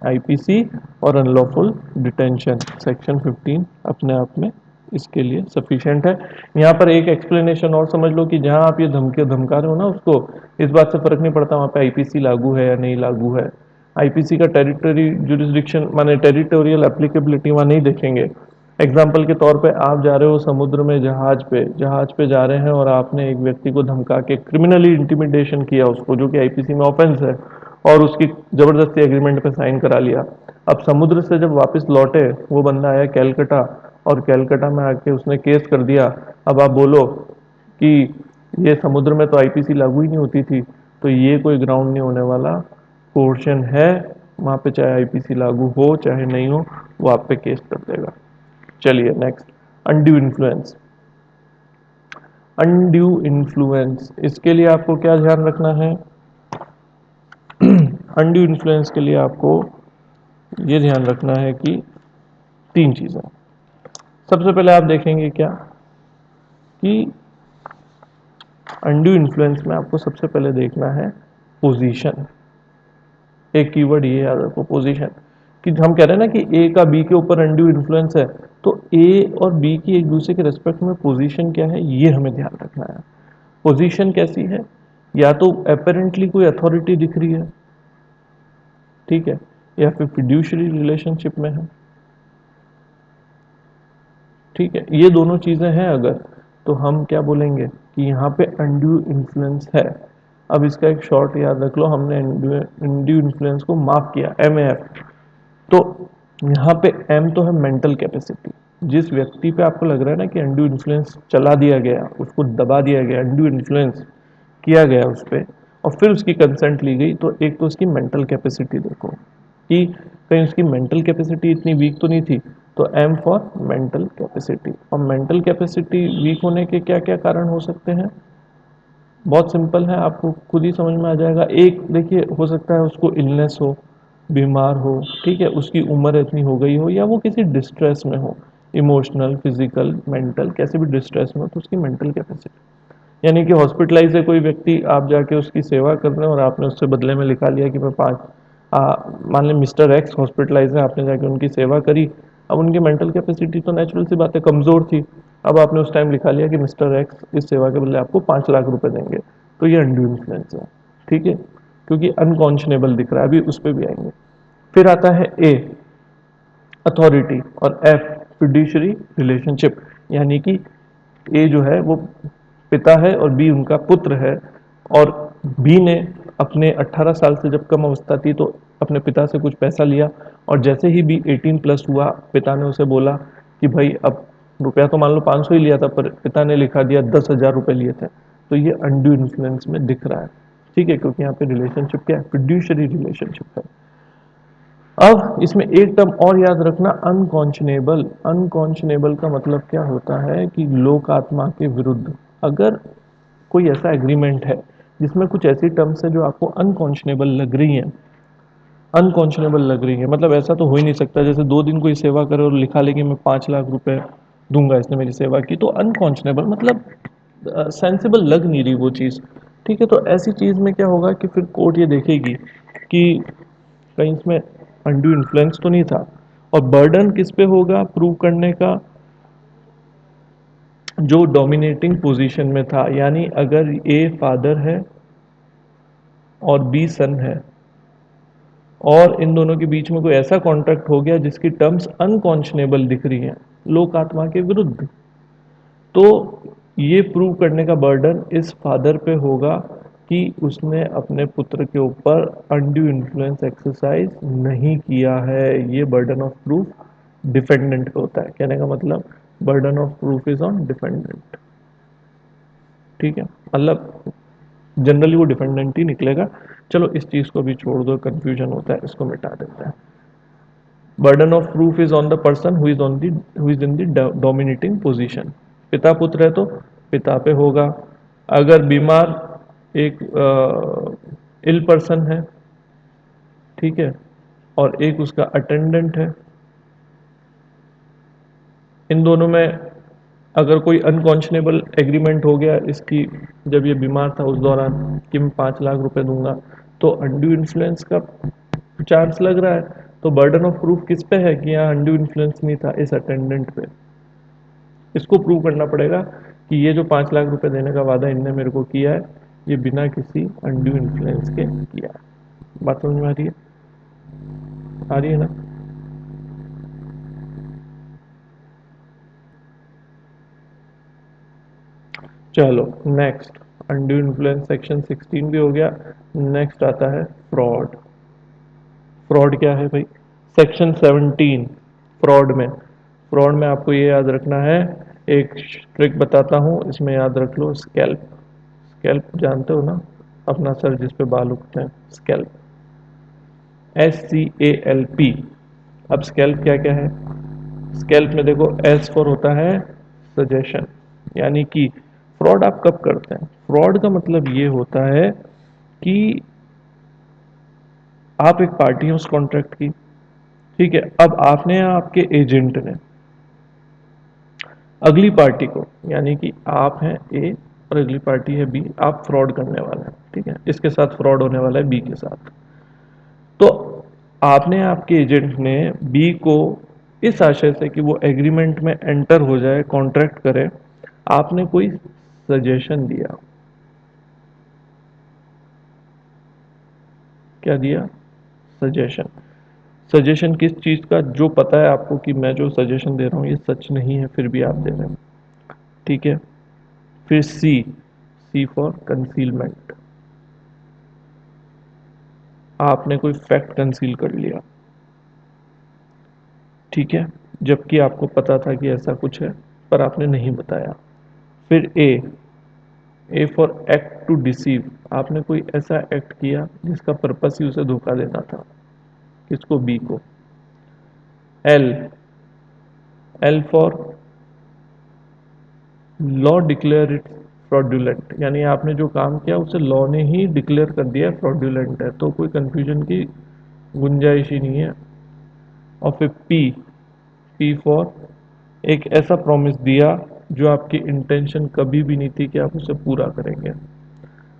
Speaker 1: आईपीसी और अनलॉफुल डिटेंशन। सेक्शन 15 अपने आप में इसके लिए सफिशिएंट है। यहाँ पर एक एक्सप्लेनेशन और समझ लो कि जहाँ आप ये धमके धमका रहे हो ना उसको, इस बात से फर्क नहीं पड़ता वहाँ पे आईपीसी लागू है या नहीं लागू है। आईपीसी का टेरिटरी जुरिस्डिक्शन माने टेरिटोरियल एप्लीकेबिलिटी वहाँ नहीं देखेंगे। एग्जाम्पल के तौर पे आप जा रहे हो समुद्र में जहाज पे जा रहे हैं और आपने एक व्यक्ति को धमका के क्रिमिनली इंटिमिडेशन किया उसको, जो कि आईपीसी में ऑफेंस है, और उसकी जबरदस्ती एग्रीमेंट पे साइन करा लिया। अब समुद्र से जब वापस लौटे, वो बंदा आया कैलकटा, और कैलकटा में आके उसने केस कर दिया। अब आप बोलो कि ये समुद्र में तो आईपीसी लागू ही नहीं होती थी, तो ये कोई ग्राउंड नहीं होने वाला। पोर्शन है वहाँ पे, चाहे आईपीसी लागू हो चाहे नहीं हो, वो आप पे केस कर देगा। चलिए next, undue influence. Undue influence, इसके लिए आपको क्या ध्यान रखना है? अनड्यू इन्फ्लुएंस के लिए आपको ये ध्यान रखना है कि 3 चीज़ें। सबसे पहले आप देखेंगे क्या कि अनड्यू इन्फ्लुएंस में आपको सबसे पहले देखना है पोजीशन। एक कीवर्ड ये याद रखो, पोजीशन। कि हम कह रहे हैं ना कि ए का बी के ऊपर अनड्यू इन्फ्लुएंस है, तो ए और बी की एक दूसरे के रिस्पेक्ट में पोजीशन क्या है ये हमें ध्यान रखना है। पोजीशन कैसी है? या तो अपेरेंटली कोई अथॉरिटी दिख रही है, ठीक है, या फिर फिड्यूशरी रिलेशनशिप में है। ठीक है, ये दोनों चीजें हैं अगर, तो हम क्या बोलेंगे कि यहाँ पे अनड्यू इन्फ्लुएंस है। अब इसका एक शॉर्ट याद रख लो, हमने अनड्यू इन्फ्लुएंस को माफ किया, MAF। तो यहाँ पे M तो है मेंटल कैपेसिटी। जिस व्यक्ति पे आपको लग रहा है ना कि अनड्यू इन्फ्लुएंस चला दिया गया, उसको दबा दिया गया, अनड्यू इन्फ्लुएंस किया गया उस पर, और फिर उसकी कंसेंट ली गई, तो एक तो उसकी मेंटल कैपेसिटी देखो कि कहीं उसकी मेंटल कैपेसिटी इतनी वीक तो नहीं थी। तो एम फॉर मेंटल कैपेसिटी। और मेंटल कैपेसिटी वीक होने के क्या क्या कारण हो सकते हैं? बहुत सिंपल है, आपको खुद ही समझ में आ जाएगा। एक देखिए, हो सकता है उसको इलनेस हो, बीमार हो, ठीक है, उसकी उम्र इतनी हो गई हो, या वो किसी डिस्ट्रेस में हो, इमोशनल, फिजिकल, मेंटल, कैसे भी डिस्ट्रेस में हो, तो उसकी मेंटल कैपेसिटी, यानी कि हॉस्पिटलाइज है कोई व्यक्ति, आप जाके उसकी सेवा कर रहे हैं और आपने उससे बदले में लिखा लिया कि मैं मान लें मिस्टर एक्स हॉस्पिटलाइज है, आपने जाके उनकी सेवा करी। अब उनकी मेंटल कैपेसिटी तो नेचुरल सी बात है कमज़ोर थी। अब आपने उस टाइम लिखा लिया कि मिस्टर एक्स इस सेवा के बदले आपको 5 लाख रुपए देंगे, तो ये अनड्यू इन्फ्लुएंस है, ठीक है, क्योंकि अनकॉन्शनेबल दिख रहा है। अभी उस पर भी आएंगे। फिर आता है ए, अथॉरिटी, और एफ, फिड्यूशरी रिलेशनशिप, यानी कि ए जो है वो पिता है और बी उनका पुत्र है, और बी ने अपने 18 साल से जब कम अवस्था थी तो अपने पिता से कुछ पैसा लिया, और जैसे ही बी 18 प्लस हुआ, पिता ने उसे बोला कि भाई अब रुपया तो मान लो 500 ही लिया था, पर पिता ने लिखा दिया 10,000 रुपये लिए थे, तो ये अनड्यू इन्फ्लुएंस में दिख रहा है, ठीक है, क्योंकि यहाँ पे रिलेशनशिप क्या है, फिड्यूशरी रिलेशनशिप है। अब इसमें एक टर्म और याद रखना, अनकॉन्शनेबल। अनकॉन्शनेबल का मतलब क्या होता है कि लोक आत्मा के विरुद्ध। अगर कोई ऐसा एग्रीमेंट है जिसमें कुछ ऐसी टर्म्स है जो आपको अनकॉन्शनेबल लग रही हैं, अनकॉन्शनेबल लग रही है, मतलब ऐसा तो हो ही नहीं सकता, जैसे 2 दिन कोई सेवा करे और लिखा ले कि मैं 5 लाख रुपए दूंगा इसने मेरी सेवा की, तो अनकॉन्शनेबल मतलब सेंसिबल लग नहीं रही वो चीज़, ठीक है। तो ऐसी चीज़ में क्या होगा कि फिर कोर्ट ये देखेगी कि कहीं इसमें अनड्यू इन्फ्लुएंस तो नहीं था, और बर्डन किस पे होगा प्रूव करने का, जो डोमिनेटिंग पोजीशन में था, यानी अगर ए फादर है और बी सन है, और इन दोनों के बीच में कोई ऐसा कॉन्ट्रैक्ट हो गया जिसकी टर्म्स अनकॉन्शनेबल दिख रही हैं, लोक आत्मा के विरुद्ध, तो ये प्रूव करने का बर्डन इस फादर पे होगा कि उसने अपने पुत्र के ऊपर अनड्यू इन्फ्लुएंस एक्सरसाइज नहीं किया है। ये बर्डन ऑफ प्रूफ डिफेंडेंट पे होता है। कहने का मतलब burden of proof is on defendant, ठीक है, मतलब जनरली वो डिफेंडेंट ही निकलेगा। चलो इस चीज़ को भी छोड़ दो, कंफ्यूजन होता है, इसको मिटा देते हैं। Burden of proof is on the person who is in the dominating position. पिता पुत्र है तो पिता पे होगा। अगर बीमार एक इल पर्सन है, ठीक है, और एक उसका अटेंडेंट है, इन दोनों में अगर कोई अनकॉन्शनेबल एग्रीमेंट हो गया इसकी, जब ये बीमार था उस दौरान, कि मैं 5 लाख रुपए दूंगा, तो अनड्यू इन्फ्लुएंस का चांस लग रहा है। तो बर्डन ऑफ प्रूफ किस पे है कि यहाँ अनड्यू इन्फ्लुएंस नहीं था, इस अटेंडेंट पे। इसको प्रूव करना पड़ेगा कि ये जो 5 लाख रुपए देने का वादा इनने मेरे को किया है, ये बिना किसी अनड्यू इन्फ्लुएंस के किया है। बात समझ में आ रही है? आ रही है ना? चलो नेक्स्ट, अनड्यू इन्फ्लुएंस सेक्शन 16 भी हो गया। नेक्स्ट आता है फ्रॉड। फ्रॉड क्या है भाई? सेक्शन 17, फ्रॉड में, फ्रॉड में आपको ये याद रखना है, एक ट्रिक बताता हूँ, इसमें याद रख लो, स्कैल्प। स्कैल्प जानते हो ना, अपना सर जिस पे बाल उगते हैं, स्कैल्प, SCALP। अब स्कैल्प क्या क्या है? स्कैल्प में देखो, एस फॉर होता है सजेशन, यानी कि फ्रॉड आप कब करते हैं? फ्रॉड का मतलब ये होता है कि आप एक पार्टी है उस कॉन्ट्रैक्ट की, ठीक है, अब आपने या आपके एजेंट ने अगली पार्टी को, यानी कि आप हैं ए और अगली पार्टी है बी, आप फ्रॉड करने वाले हैं, ठीक है, इसके साथ फ्रॉड होने वाला है बी के साथ। तो आपने, आपके एजेंट ने बी को इस आशय से कि वो एग्रीमेंट में एंटर हो जाए, कॉन्ट्रैक्ट करे, आपने कोई सजेशन दिया। क्या दिया? सजेशन। सजेशन किस चीज़ का? जो पता है आपको कि मैं जो सजेशन दे रहा हूँ ये सच नहीं है, फिर भी आप दे रहे हैं, ठीक है। फिर सी, सी फॉर कंसीलमेंट, आपने कोई फैक्ट कंसील कर लिया, ठीक है, जबकि आपको पता था कि ऐसा कुछ है, पर आपने नहीं बताया। फिर A for act to deceive, आपने कोई ऐसा एक्ट किया जिसका पर्पस ही उसे धोखा देना था, किसको? बी को। L, L for law declare it fraudulent, यानी आपने जो काम किया उसे लॉ ने ही डिक्लेयर कर दिया फ्रॉड्यूलेंट है, तो कोई कंफ्यूजन की गुंजाइश ही नहीं है। और फिर पी, पी फॉर एक ऐसा प्रॉमिस दिया जो आपकी इंटेंशन कभी भी नहीं थी कि आप उसे पूरा करेंगे।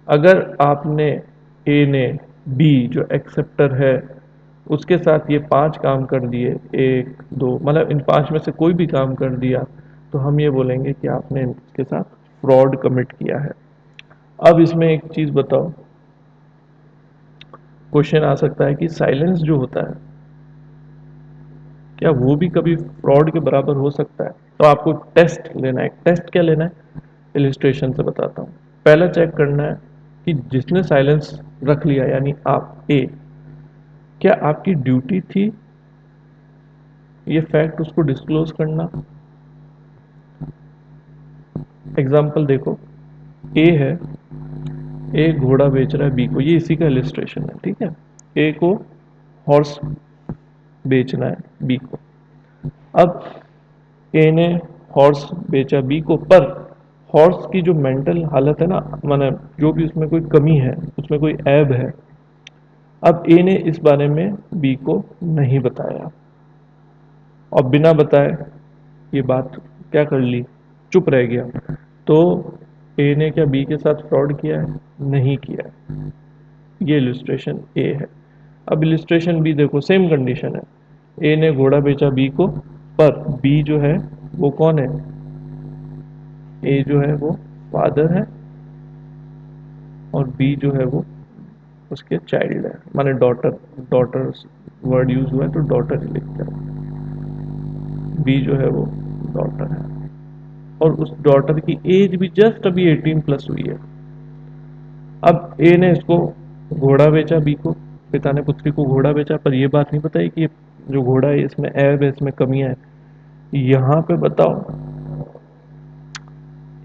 Speaker 1: अगर आपने ए ने बी जो एक्सेप्टर है उसके साथ ये 5 काम कर दिए, एक दो मतलब इन 5 में से कोई भी काम कर दिया, तो हम ये बोलेंगे कि आपने इसके साथ फ्रॉड कमिट किया है। अब इसमें एक चीज बताओ, क्वेश्चन आ सकता है कि साइलेंस जो होता है क्या वो भी कभी फ्रॉड के बराबर हो सकता है? तो आपको टेस्ट लेना है। टेस्ट क्या लेना है, इलिस्ट्रेशन से बताता हूँ। पहला चेक करना है कि जिसने साइलेंस रख लिया यानी आप ए, क्या आपकी ड्यूटी थी ये फैक्ट उसको डिस्क्लोज करना। एग्जाम्पल देखो, ए है, ए घोड़ा बेच रहा है बी को, ये इसी का इलिस्ट्रेशन है, ठीक है। ए को हॉर्स बेचना है बी को। अब ए ने हॉर्स बेचा बी को, पर हॉर्स की जो मेंटल हालत है ना, माने जो भी उसमें कोई कमी है, उसमें कोई ऐब है, अब ए ने इस बारे में बी को नहीं बताया और बिना बताए ये बात क्या कर ली, चुप रह गया। तो ए ने क्या बी के साथ फ्रॉड किया है? नहीं किया है। ये इलिस्ट्रेशन ए है। अब इलिस्ट्रेशन बी देखो, सेम कंडीशन है, ए ने घोड़ा बेचा बी को, पर बी जो है वो कौन है, ए जो है वो फादर है और बी जो है वो उसके चाइल्ड है, माने डॉटर। डॉटर वर्ड यूज हुआ है तो डॉटर ही लिखते हैं। बी जो है वो डॉटर है और उस डॉटर की एज भी जस्ट अभी 18 प्लस हुई है। अब ए ने इसको घोड़ा बेचा बी को, पिता ने पुत्री को घोड़ा बेचा, पर ये बात नहीं बताई कि जो घोड़ा है इसमें ऐब है, इसमें कमियां है। यहाँ पे बताओ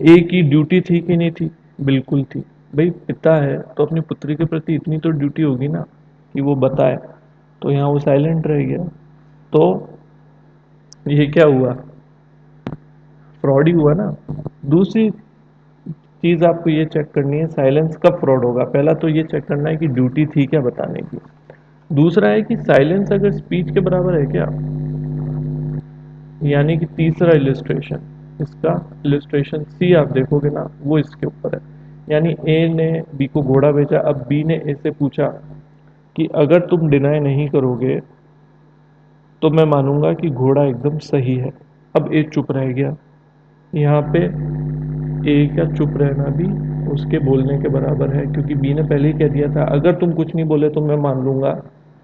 Speaker 1: ए की ड्यूटी थी कि नहीं थी? बिल्कुल थी। भाई पिता है तो अपनी पुत्री के प्रति इतनी तो ड्यूटी होगी ना कि वो बताए, तो यहाँ वो साइलेंट रह गया, तो ये क्या हुआ, फ्रॉड ही हुआ ना। दूसरी चीज आपको ये चेक करनी है साइलेंस कब फ्रॉड होगा। पहला तो ये चेक करना है कि ड्यूटी थी क्या बताने की। दूसरा है कि साइलेंस अगर स्पीच के बराबर है क्या, यानी कि तीसरा इलिस्ट्रेशन, इसका इलिस्ट्रेशन सी आप देखोगे ना वो इसके ऊपर है। यानी ए ने बी को घोड़ा बेचा, अब बी ने ए से पूछा कि अगर तुम डिनाई नहीं करोगे तो मैं मानूंगा कि घोड़ा एकदम सही है। अब ए चुप रह गया, यहाँ पे ए का चुप रहना भी उसके बोलने के बराबर है, क्योंकि बी ने पहले ही कह दिया था अगर तुम कुछ नहीं बोले तो मैं मान लूंगा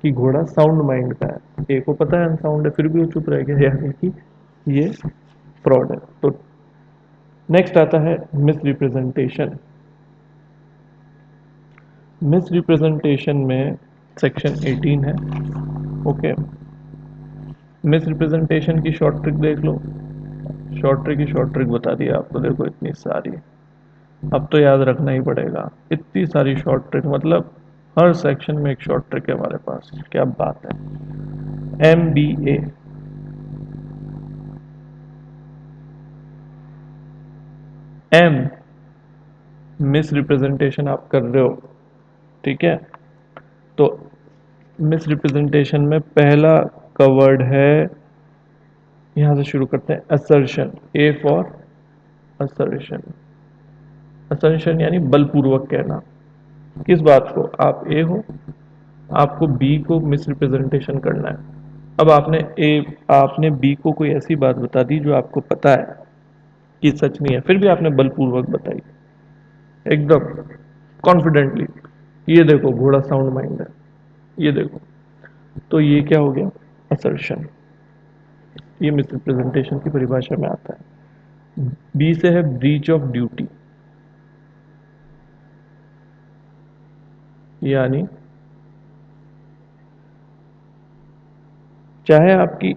Speaker 1: कि घोड़ा साउंड माइंड का है। ए को पता है अनसाउंड है, फिर भी वो चुप रह गया, यानी कि ये फ्रॉड है। तो नेक्स्ट आता है मिस रिप्रेजेंटेशन। मिस रिप्रेजेंटेशन में सेक्शन 18 है। ओके, मिस रिप्रेजेंटेशन की शॉर्ट ट्रिक देख लो। शॉर्ट ट्रिक ही शॉर्ट ट्रिक बता दिया आपको, देखो इतनी सारी, अब तो याद रखना ही पड़ेगा। इतनी सारी शॉर्ट ट्रिक, मतलब हर सेक्शन में एक शॉर्ट ट्रिक है हमारे पास, क्या बात है। MBA, एम मिस रिप्रेजेंटेशन आप कर रहे हो, ठीक है। तो मिस रिप्रेजेंटेशन में पहला कवर्ड है, यहां से शुरू करते हैं, assertion. A for assertion. Assertion यानी बलपूर्वक कहना। किस बात को, आप ए हो, आपको बी को मिस रिप्रेजेंटेशन करना है। अब आपने बी को कोई ऐसी बात बता दी जो आपको पता है कि सच नहीं है, फिर भी आपने बलपूर्वक बताई एकदम कॉन्फिडेंटली, ये देखो घोड़ा साउंड माइंड है, ये देखो। तो ये क्या हो गया, असर्शन। ये मिस रिप्रेजेंटेशन की परिभाषा में आता है। बी से है ब्रीच ऑफ ड्यूटी, यानी चाहे आपकी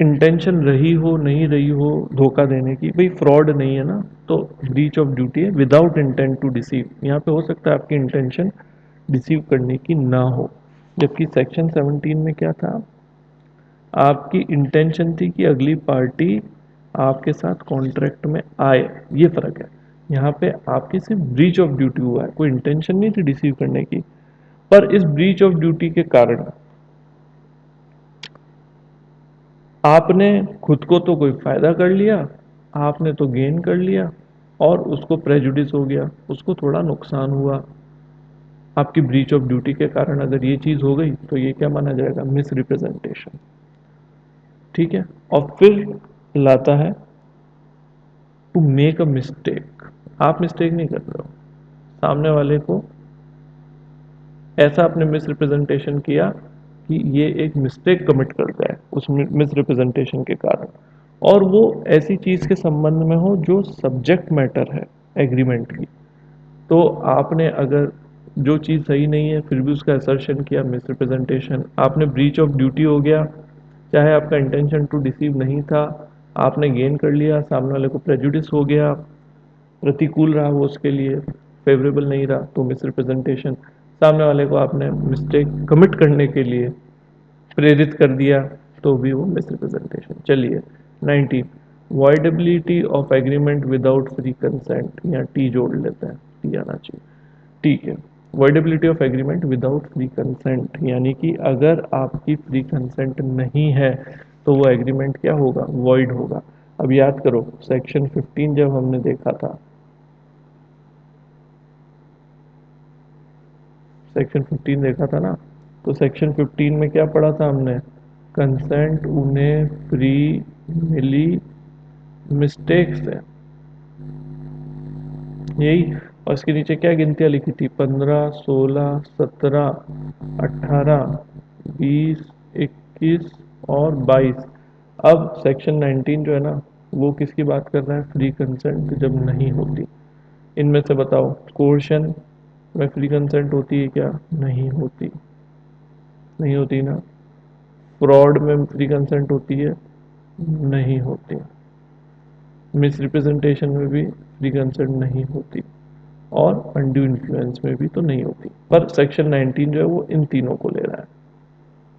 Speaker 1: इंटेंशन रही हो नहीं रही हो धोखा देने की, भाई फ्रॉड नहीं है ना, तो ब्रीच ऑफ ड्यूटी है विदाउट इंटेंट टू डिसीव। यहाँ पे हो सकता है आपकी इंटेंशन डिसीव करने की ना हो, जबकि सेक्शन 17 में क्या था, आपकी इंटेंशन थी कि अगली पार्टी आपके साथ कॉन्ट्रैक्ट में आए, ये फर्क है। यहाँ पे आपकी सिर्फ ब्रीच ऑफ ड्यूटी हुआ है, कोई इंटेंशन नहीं थी डिसीव करने की। पर इस ब्रीच ऑफ ड्यूटी के कारण आपने खुद को तो कोई फायदा कर लिया, आपने तो गेन कर लिया, और उसको प्रेजुडिस हो गया, उसको थोड़ा नुकसान हुआ। आपकी ब्रीच ऑफ ड्यूटी के कारण अगर ये चीज हो गई तो ये क्या माना जाएगा? Miss representation. ठीक है। और फिर लाता है टू मेक अ मिस्टेक। आप मिस्टेक नहीं कर रहे हो, सामने वाले को ऐसा आपने मिस रिप्रेजेंटेशन किया कि ये एक मिस्टेक कमिट करता है उस मिस रिप्रेजेंटेशन के कारण, और वो ऐसी चीज के संबंध में हो जो सब्जेक्ट मैटर है एग्रीमेंट की। तो आपने अगर जो चीज़ सही नहीं है फिर भी उसका असर्शन किया, मिस रिप्रेजेंटेशन, आपने ब्रीच ऑफ ड्यूटी हो गया। चाहे आपका इंटेंशन टू डिसीव नहीं था, आपने गेन कर लिया, सामने वाले को प्रेजुडिस हो गया, प्रतिकूल रहा वो उसके लिए, फेवरेबल नहीं रहा, तो मिस रिप्रेजेंटेशन। सामने वाले को आपने मिस्टेक कमिट करने के लिए प्रेरित कर दिया, तो भी वो मिस रिप्रेजेंटेशन। चलिए 19, voidability of agreement without free consent, यहाँ टी जोड़ लेते हैं, टी आना चाहिए। ठीक है। Voidability of agreement without free consent, यानी कि अगर आपकी फ्री कंसेंट नहीं है तो वो एग्रीमेंट क्या होगा? वॉइड होगा। अब याद करो सेक्शन 15 जब हमने देखा था, सेक्शन 15 देखा था ना, तो सेक्शन 15 में क्या पढ़ा था हमने? कंसेंट उन्हें फ्री मिली मिस्टेक से, यही। और इसके नीचे क्या गिनतियाँ लिखी थी? 15, 16, 17, 18, 20, 21 और 22। अब सेक्शन 19 जो है ना, वो किसकी बात कर रहा है? फ्री कंसेंट जब नहीं होती। इनमें से बताओ, कोर्शन में फ्री कंसेंट होती है क्या? नहीं होती, नहीं होती ना। फ्रॉड में फ्री कंसेंट होती है? नहीं होती। मिस रिप्रेजेंटेशन में भी फ्री कंसेंट नहीं होती, और अनड्यू इन्फ्लुएंस में भी तो नहीं होती। पर सेक्शन 19 जो है वो इन तीनों को ले रहा है,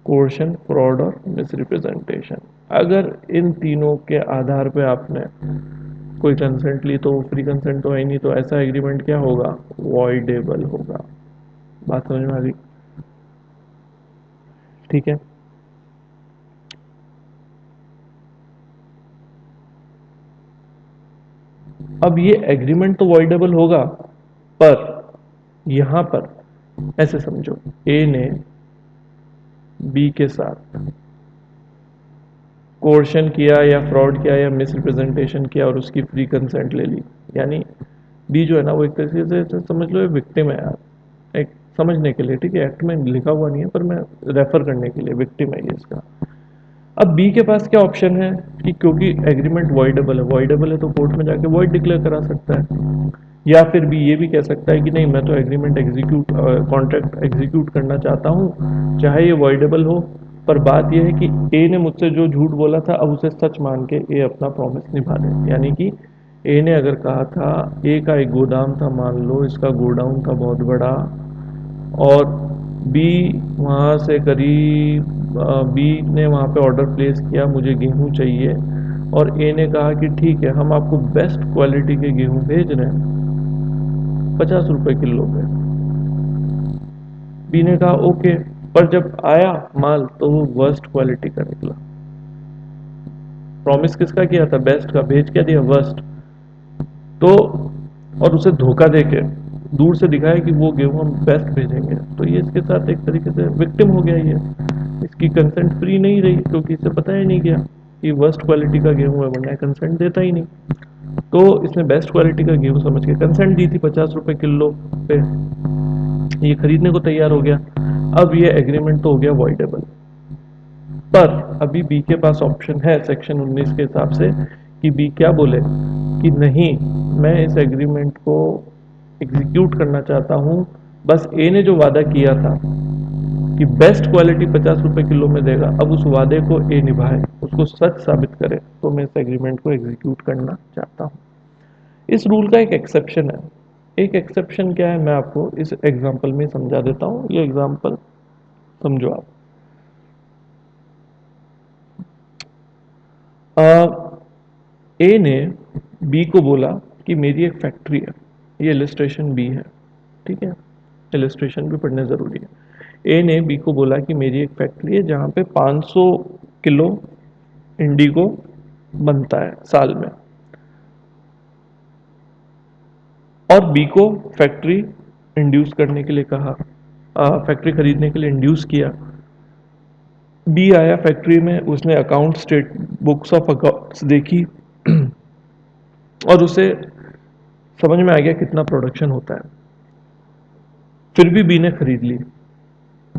Speaker 1: कोर्शन, फ्रॉड और मिस रिप्रेजेंटेशन। अगर इन तीनों के आधार पे आपने कोई कंसेंट ली तो वो फ्री कंसेंट तो है ही नहीं, तो ऐसा एग्रीमेंट क्या होगा? वॉइडेबल होगा। बात समझ में आ गई? ठीक है। अब ये एग्रीमेंट तो वॉइडेबल होगा, पर यहां पर ऐसे समझो, ए ने बी के साथ कोर्शन किया या फ्रॉड किया या मिस रिप्रेजेंटेशन किया और उसकी फ्री कंसेंट ले ली, यानी बी जो है ना वो एक तरीके से समझ लो विक्टिम है यार, एक समझने के लिए, ठीक है, एक्ट में लिखा हुआ नहीं है पर मैं रेफर करने के लिए, विक्टिम है ये इसका। अब बी के पास क्या ऑप्शन है कि क्योंकि एग्रीमेंट वॉइडेबल है, वॉइडेबल है तो कोर्ट में जाके वॉइड डिक्लेयर करा सकता है, या फिर भी ये भी कह सकता है कि नहीं मैं तो एग्रीमेंट एग्जीक्यूट, कॉन्ट्रैक्ट एग्जीक्यूट करना चाहता हूँ चाहे ये वॉइडेबल हो। पर बात यह है कि ए ने मुझसे जो झूठ बोला था अब उसे सच मान के ए अपना प्रॉमिस निभा दे, यानी कि ए ने अगर कहा था, ए का एक गोदाम था, मान लो इसका गोडाउन था बहुत बड़ा, और बी वहाँ से करीब, बी ने वहाँ पे ऑर्डर प्लेस किया मुझे गेहूँ चाहिए, और ए ने कहा कि ठीक है हम आपको बेस्ट क्वालिटी के गेहूँ भेज रहे हैं 50 रुपए किलो पे। बी ने कहा ओके, पर जब आया माल तो वो वर्स्ट क्वालिटी का निकला। प्रॉमिस किसका किया था? बेस्ट का, भेज क्या दिया? वर्स्ट। तो और उसे धोखा देके दूर से दिखाया कि वो गेहूं हम बेस्ट भेजेंगे, तो ये इसके साथ एक तरीके से विक्टिम हो गया ये, इसकी कंसेंट फ्री नहीं रही क्योंकि इसे पता ही नहीं गया कि वर्स्ट क्वालिटी का गेहूं है, वरना कंसेंट देता ही नहीं। तो इसने बेस्ट क्वालिटी का गेहूं समझ के कंसेंट दी थी 50 रुपए किलो पे, ये खरीदने को तैयार हो गया। अब ये एग्रीमेंट तो हो गया वॉइडेबल, पर अभी बी के पास ऑप्शन है सेक्शन 19 के हिसाब से कि बी क्या बोले कि नहीं मैं इस एग्रीमेंट को एग्जीक्यूट करना चाहता हूं, बस ए ने जो वादा किया था कि बेस्ट क्वालिटी 50 रुपए किलो में देगा, अब उस वादे को ए निभाए, उसको सच साबित करे, तो मैं इस एग्रीमेंट को एग्जीक्यूट करना चाहता हूं। इस रूल का एक एक्सेप्शन है। एक एक्सेप्शन क्या है मैं आपको इस एग्जांपल में समझा देता हूं, ये एग्जांपल समझो आप। ए ने बी को बोला कि मेरी एक फैक्ट्री है, ये इलिस्ट्रेशन बी है, ठीक है, इलिस्ट्रेशन भी पढ़ने ज़रूरी है। ए ने बी को बोला कि मेरी एक फैक्ट्री है जहाँ पे 500 किलो इंडिगो बनता है साल में, और बी को फैक्ट्री इंड्यूस करने के लिए कहा, फैक्ट्री खरीदने के लिए इंड्यूस किया। बी आया फैक्ट्री में, उसने account state books of accounts देखी और उसे समझ में आ गया कितना प्रोडक्शन होता है, फिर भी बी ने खरीद ली।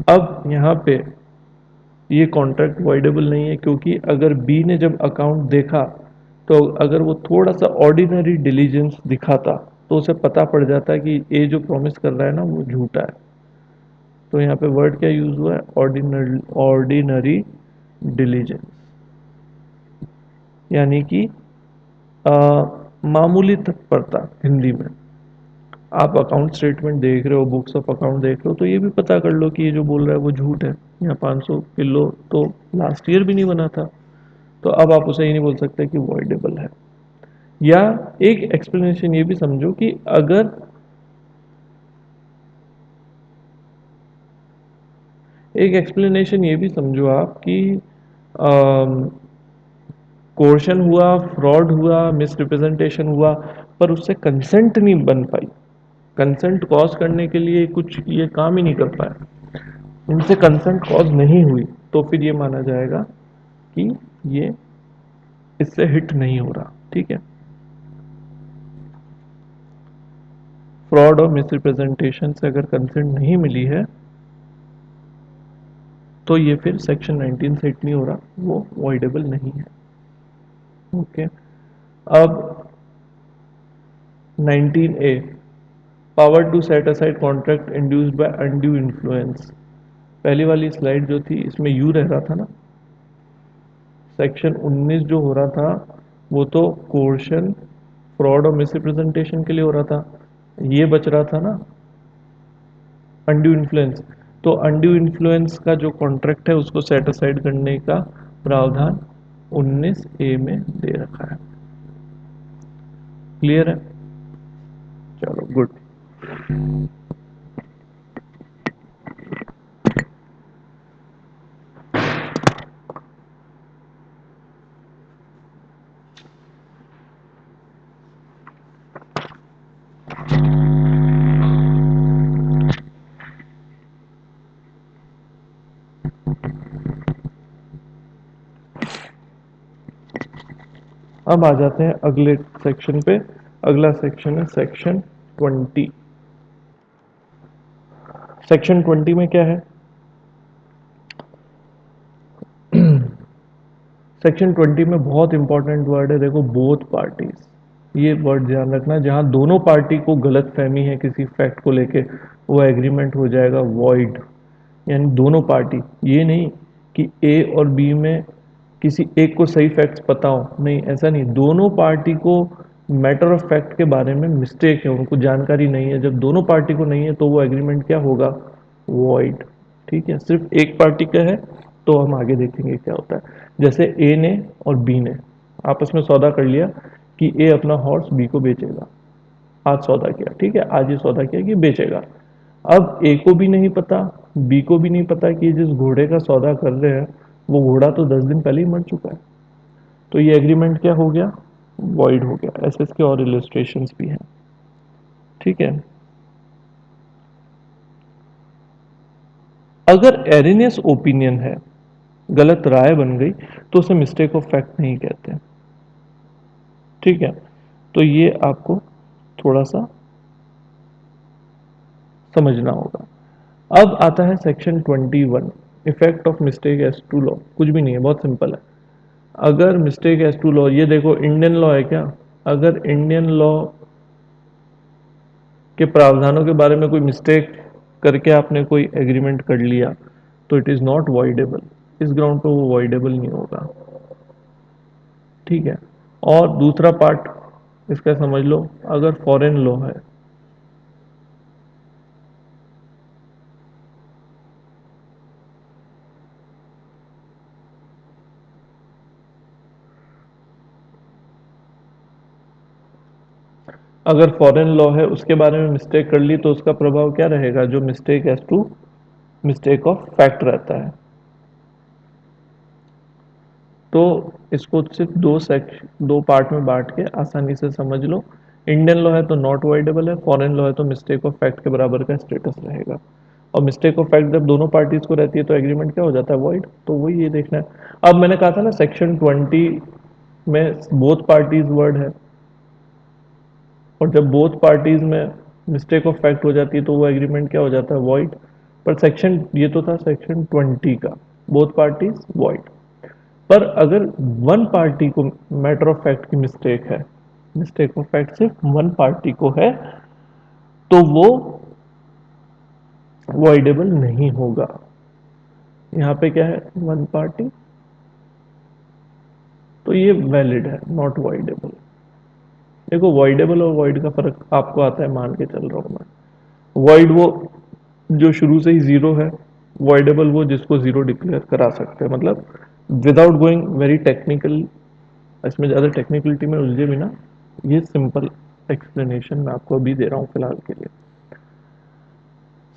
Speaker 1: अब यहाँ पे ये कॉन्ट्रैक्ट वॉइडेबल नहीं है, क्योंकि अगर बी ने जब अकाउंट देखा तो अगर वो थोड़ा सा ऑर्डिनरी डिलीजेंस दिखाता तो उसे पता पड़ जाता कि ये जो प्रॉमिस कर रहा है ना वो झूठा है। तो यहाँ पे वर्ड क्या यूज हुआ है, ऑर्डिनरी, ऑर्डिनरी डिलीजेंस, यानी कि मामूली तत्परता हिंदी में। आप अकाउंट स्टेटमेंट देख रहे हो, बुक्स ऑफ अकाउंट देख रहे हो, तो ये भी पता कर लो कि ये जो बोल रहा है वो झूठ है। यहाँ 500 किलो तो लास्ट ईयर भी नहीं बना था, तो अब आप उसे ये नहीं बोल सकते कि वॉइडेबल है। या एक एक्सप्लेनेशन ये भी समझो कि अगर एक एक्सप्लेनेशन ये भी समझो आप कि कोर्शन हुआ, फ्रॉड हुआ, मिसरिप्रेजेंटेशन हुआ, पर उससे कंसेंट नहीं बन पाई, कंसेंट कॉज करने के लिए कुछ ये काम ही नहीं कर पाया, इनसे कंसेंट कॉज नहीं हुई, तो फिर ये माना जाएगा कि ये इससे हिट नहीं हो रहा, ठीक है। फ्रॉड और मिसरिप्रेजेंटेशन से अगर कंसेंट नहीं मिली है तो ये फिर सेक्शन 19 से हिट नहीं हो रहा, वो वॉइडेबल नहीं है, ओके। अब 19A, power to set aside contract induced by undue influence. पहली वाली स्लाइड जो थी इसमें यू रह रहा था ना, सेक्शन 19 जो हो रहा था वो तो कोर्शन, फ्रॉड और मिसरिप्रेजेंटेशन के लिए हो रहा था, ये बच रहा था ना अनड्यू इन्फ्लुएंस। तो अनड्यू इन्फ्लुएंस का जो कॉन्ट्रैक्ट है उसको सेट असाइड करने का प्रावधान 19A में दे रखा है, क्लियर है, चलो गुड। अब आ जाते हैं अगले सेक्शन पे। अगला सेक्शन है सेक्शन 20। सेक्शन 20 में क्या है, सेक्शन 20 में बहुत इंपॉर्टेंट वर्ड है, देखो, बोथ पार्टीज, ये वर्ड ध्यान रखना, जहां दोनों पार्टी को गलत फहमी है किसी फैक्ट को लेके वो एग्रीमेंट हो जाएगा वॉइड। यानी दोनों पार्टी, ये नहीं कि ए और बी में किसी एक को सही फैक्ट्स पता हो, नहीं ऐसा नहीं, दोनों पार्टी को मैटर ऑफ फैक्ट के बारे में मिस्टेक है, उनको जानकारी नहीं है, जब दोनों पार्टी को नहीं है तो वो एग्रीमेंट क्या होगा, वॉइड, ठीक है। सिर्फ एक पार्टी का है तो हम आगे देखेंगे क्या होता है। जैसे ए ने और बी ने आपस में सौदा कर लिया कि ए अपना हॉर्स बी को बेचेगा, आज सौदा किया, ठीक है, आज ये सौदा किया कि बेचेगा। अब ए को भी नहीं पता, बी को भी नहीं पता कि जिस घोड़े का सौदा कर रहे हैं वो घोड़ा तो 10 दिन पहले ही मर चुका है, तो ये एग्रीमेंट क्या हो गया, वॉइड हो गया। ऐसे इसके और इलिस्ट्रेशंस भी हैं, ठीक है। अगर एरिनियस ओपिनियन है, गलत राय बन गई, तो उसे मिस्टेक ऑफ फैक्ट नहीं कहते, ठीक है। तो ये आपको थोड़ा सा समझना होगा। अब आता है section 21, effect of mistake as to law. कुछ भी नहीं है, बहुत सिंपल है। अगर मिस्टेक एज टू लॉ, ये देखो इंडियन लॉ है क्या, अगर इंडियन लॉ के प्रावधानों के बारे में कोई मिस्टेक करके आपने कोई एग्रीमेंट कर लिया तो इट इज़ नॉट वॉइडेबल, इस ग्राउंड पे वो वॉइडेबल नहीं होगा, ठीक है। और दूसरा पार्ट इसका समझ लो, अगर फॉरेन लॉ है, अगर फॉरेन लॉ है उसके बारे में मिस्टेक कर ली तो उसका प्रभाव क्या रहेगा, जो mistake as to mistake of fact रहता है। तो इसको सिर्फ दो पार्ट में बांट के आसानी से समझ लो। इंडियन लॉ है तो नॉट वॉइडेबल है, फॉरेन लॉ है तो मिस्टेक ऑफ फैक्ट के बराबर का स्टेटस रहेगा। और मिस्टेक ऑफ फैक्ट जब दोनों पार्टीज को रहती है तो एग्रीमेंट क्या हो जाता है, वॉइड। तो वही ये देखना है। अब मैंने कहा था ना सेक्शन 20 में बोथ पार्टीज वर्ड है, और जब बोथ पार्टीज में मिस्टेक ऑफ फैक्ट हो जाती है तो वो एग्रीमेंट क्या हो जाता है, वॉइड। पर सेक्शन ये तो था सेक्शन 20 का, बोथ पार्टीज वॉइड। पर अगर वन पार्टी को मैटर ऑफ फैक्ट की मिस्टेक है, मिस्टेक ऑफ फैक्ट सिर्फ वन पार्टी को है, तो वो वॉइडेबल नहीं होगा। यहाँ पे क्या है, वन पार्टी, तो ये वैलिड है, नॉट वॉइडेबल। देखो वॉइडेबल और वॉइड का फर्क आपको आता है, मान के चल रहा हूं मैं। वॉइड वो जो शुरू से ही जीरो है, वॉइडेबल वो जिसको जीरो डिक्लेयर करा सकते हैं। मतलब विदाउट गोइंग वेरी टेक्निकल, इसमें ज़्यादा टेक्निकलिटी में उलझे बिना, ये सिंपल एक्सप्लेनेशन मैं आपको अभी दे रहा हूँ फिलहाल के लिए।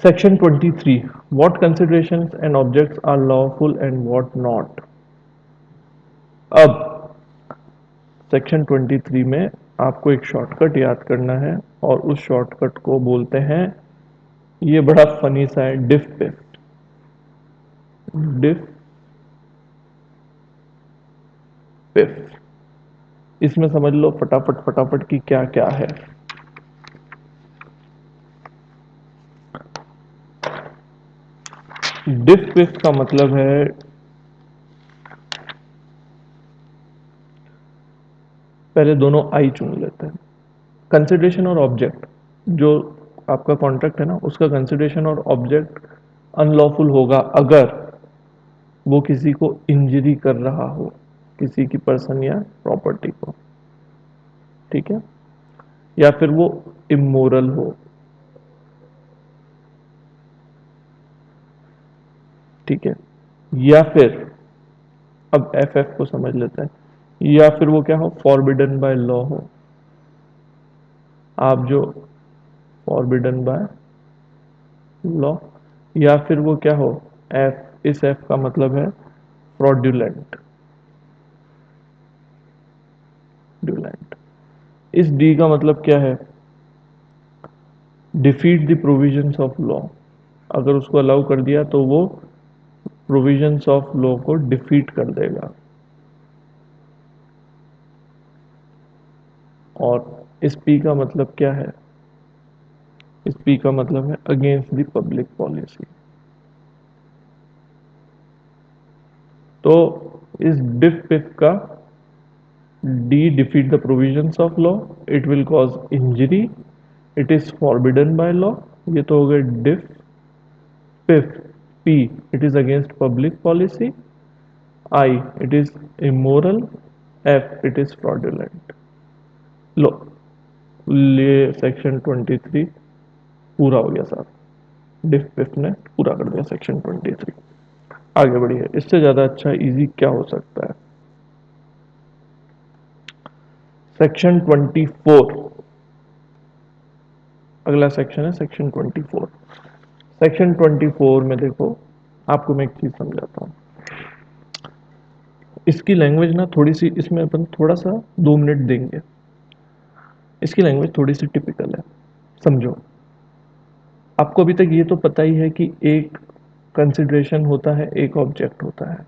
Speaker 1: Section 23, what considerations and objects are lawful and what not. अब सेक्शन 23 में आपको एक शॉर्टकट याद करना है, और उस शॉर्टकट को बोलते हैं, ये बड़ा फनी सा है, डिफ पिफ। डिफ पिफ, इसमें समझ लो फटाफट फटाफट की क्या क्या है। डिफ पिफ का मतलब है, पहले दोनों आई चुन लेते हैं। कंसिडरेशन और ऑब्जेक्ट, जो आपका कॉन्ट्रैक्ट है ना, उसका कंसिडरेशन और ऑब्जेक्ट अनलॉफुल होगा अगर वो किसी को इंजरी कर रहा हो, किसी की पर्सन या प्रॉपर्टी को, ठीक है, या फिर वो इमोरल हो, ठीक है, या फिर, अब एफ एफ को समझ लेते हैं, या फिर वो क्या हो, फॉरबिडन बाय लॉ हो। आप जो फॉरबिडन बाय लॉ, या फिर वो क्या हो, एफ, इस एफ का मतलब है फ्रॉड्यूलेंट, ड्यूलेंट। इस डी का मतलब क्या है, defeat the provisions of law. अगर उसको अलाउ कर दिया तो वो प्रोविजंस ऑफ लॉ को डिफीट कर देगा। और इस पी का मतलब क्या है, इस पी का मतलब है अगेंस्ट द पब्लिक पॉलिसी। तो इस डिफ पिफ का D, defeat the provisions of law, it will cause injury, it is forbidden by law, ये तो हो गया डिफ पिफ। P, it is against public policy. I, it is immoral. F, it is fraudulent. लो, ये सेक्शन 23 पूरा हो गया साहब। डिफ पिफ ने पूरा कर दिया सेक्शन 23। आगे बढ़िए, इससे ज्यादा अच्छा इजी क्या हो सकता है। सेक्शन 24, अगला सेक्शन है सेक्शन 24। सेक्शन 24 में देखो, आपको मैं एक चीज समझाता हूँ। इसकी लैंग्वेज ना थोड़ी सी, इसमें अपन थोड़ा सा 2 मिनट देंगे। इसकी लैंग्वेज थोड़ी सी टिपिकल है, समझो। आपको अभी तक ये तो पता ही है कि एक कंसिडरेशन होता है, एक ऑब्जेक्ट होता है,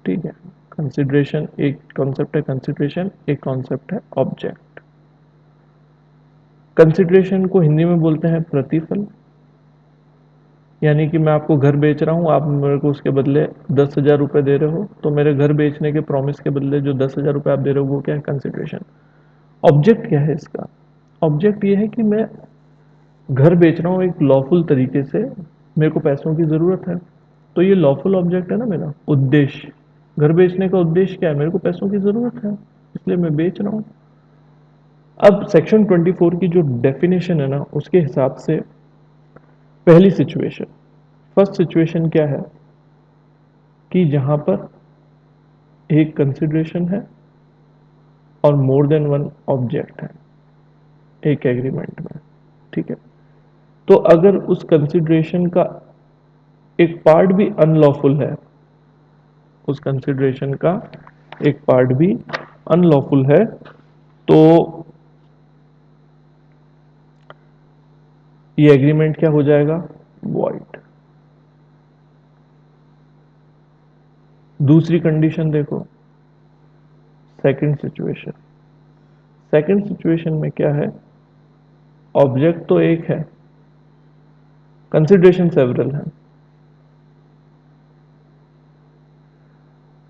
Speaker 1: ठीक है। कंसिडरेशन एक कॉन्सेप्ट है, कंसिडरेशन एक कॉन्सेप्ट है, ऑब्जेक्ट। कंसिडरेशन को हिंदी में बोलते हैं प्रतिफल। यानी कि मैं आपको घर बेच रहा हूँ, आप मेरे को उसके बदले 10,000 रुपये दे रहे हो, तो मेरे घर बेचने के प्रॉमिस के बदले जो 10,000 रुपये आप दे रहे हो वो क्या है, कंसिडरेशन। ऑब्जेक्ट क्या है इसका, ऑब्जेक्ट ये है कि मैं घर बेच रहा हूँ एक लॉफुल तरीके से, मेरे को पैसों की ज़रूरत है, तो ये लॉफुल ऑब्जेक्ट है ना मेरा उद्देश्य। घर बेचने का उद्देश्य क्या है, मेरे को पैसों की ज़रूरत है, इसलिए मैं बेच रहा हूँ। अब सेक्शन 24 की जो डेफिनेशन है ना, उसके हिसाब से पहली सिचुएशन, फर्स्ट सिचुएशन क्या है, कि जहां पर एक कंसिडरेशन है और मोर देन वन ऑब्जेक्ट है एक एग्रीमेंट में, ठीक है, तो अगर उस कंसिडरेशन का एक पार्ट भी अनलॉफुल है, उस कंसिडरेशन का एक पार्ट भी अनलॉफुल है, तो ये एग्रीमेंट क्या हो जाएगा, वॉइड। दूसरी कंडीशन देखो, सेकंड सिचुएशन। सेकंड सिचुएशन में क्या है, ऑब्जेक्ट तो एक है, कंसिडरेशन सेवरल है।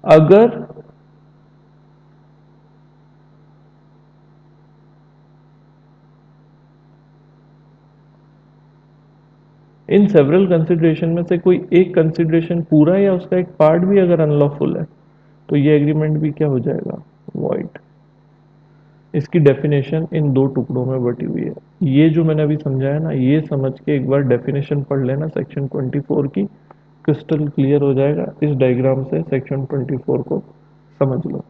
Speaker 1: अगर इन सेवरल कंसिडरेशन में से कोई एक कंसिडरेशन पूरा या उसका एक पार्ट भी अगर अनलॉफुल है, तो ये एग्रीमेंट भी क्या हो जाएगा, वॉइड। इसकी डेफिनेशन इन दो टुकड़ों में बटी हुई है। ये जो मैंने अभी समझाया ना, ये समझ के एक बार डेफिनेशन पढ़ लेना सेक्शन 24 की, क्रिस्टल क्लियर हो जाएगा। इस डायग्राम से सेक्शन 24 को समझ लो।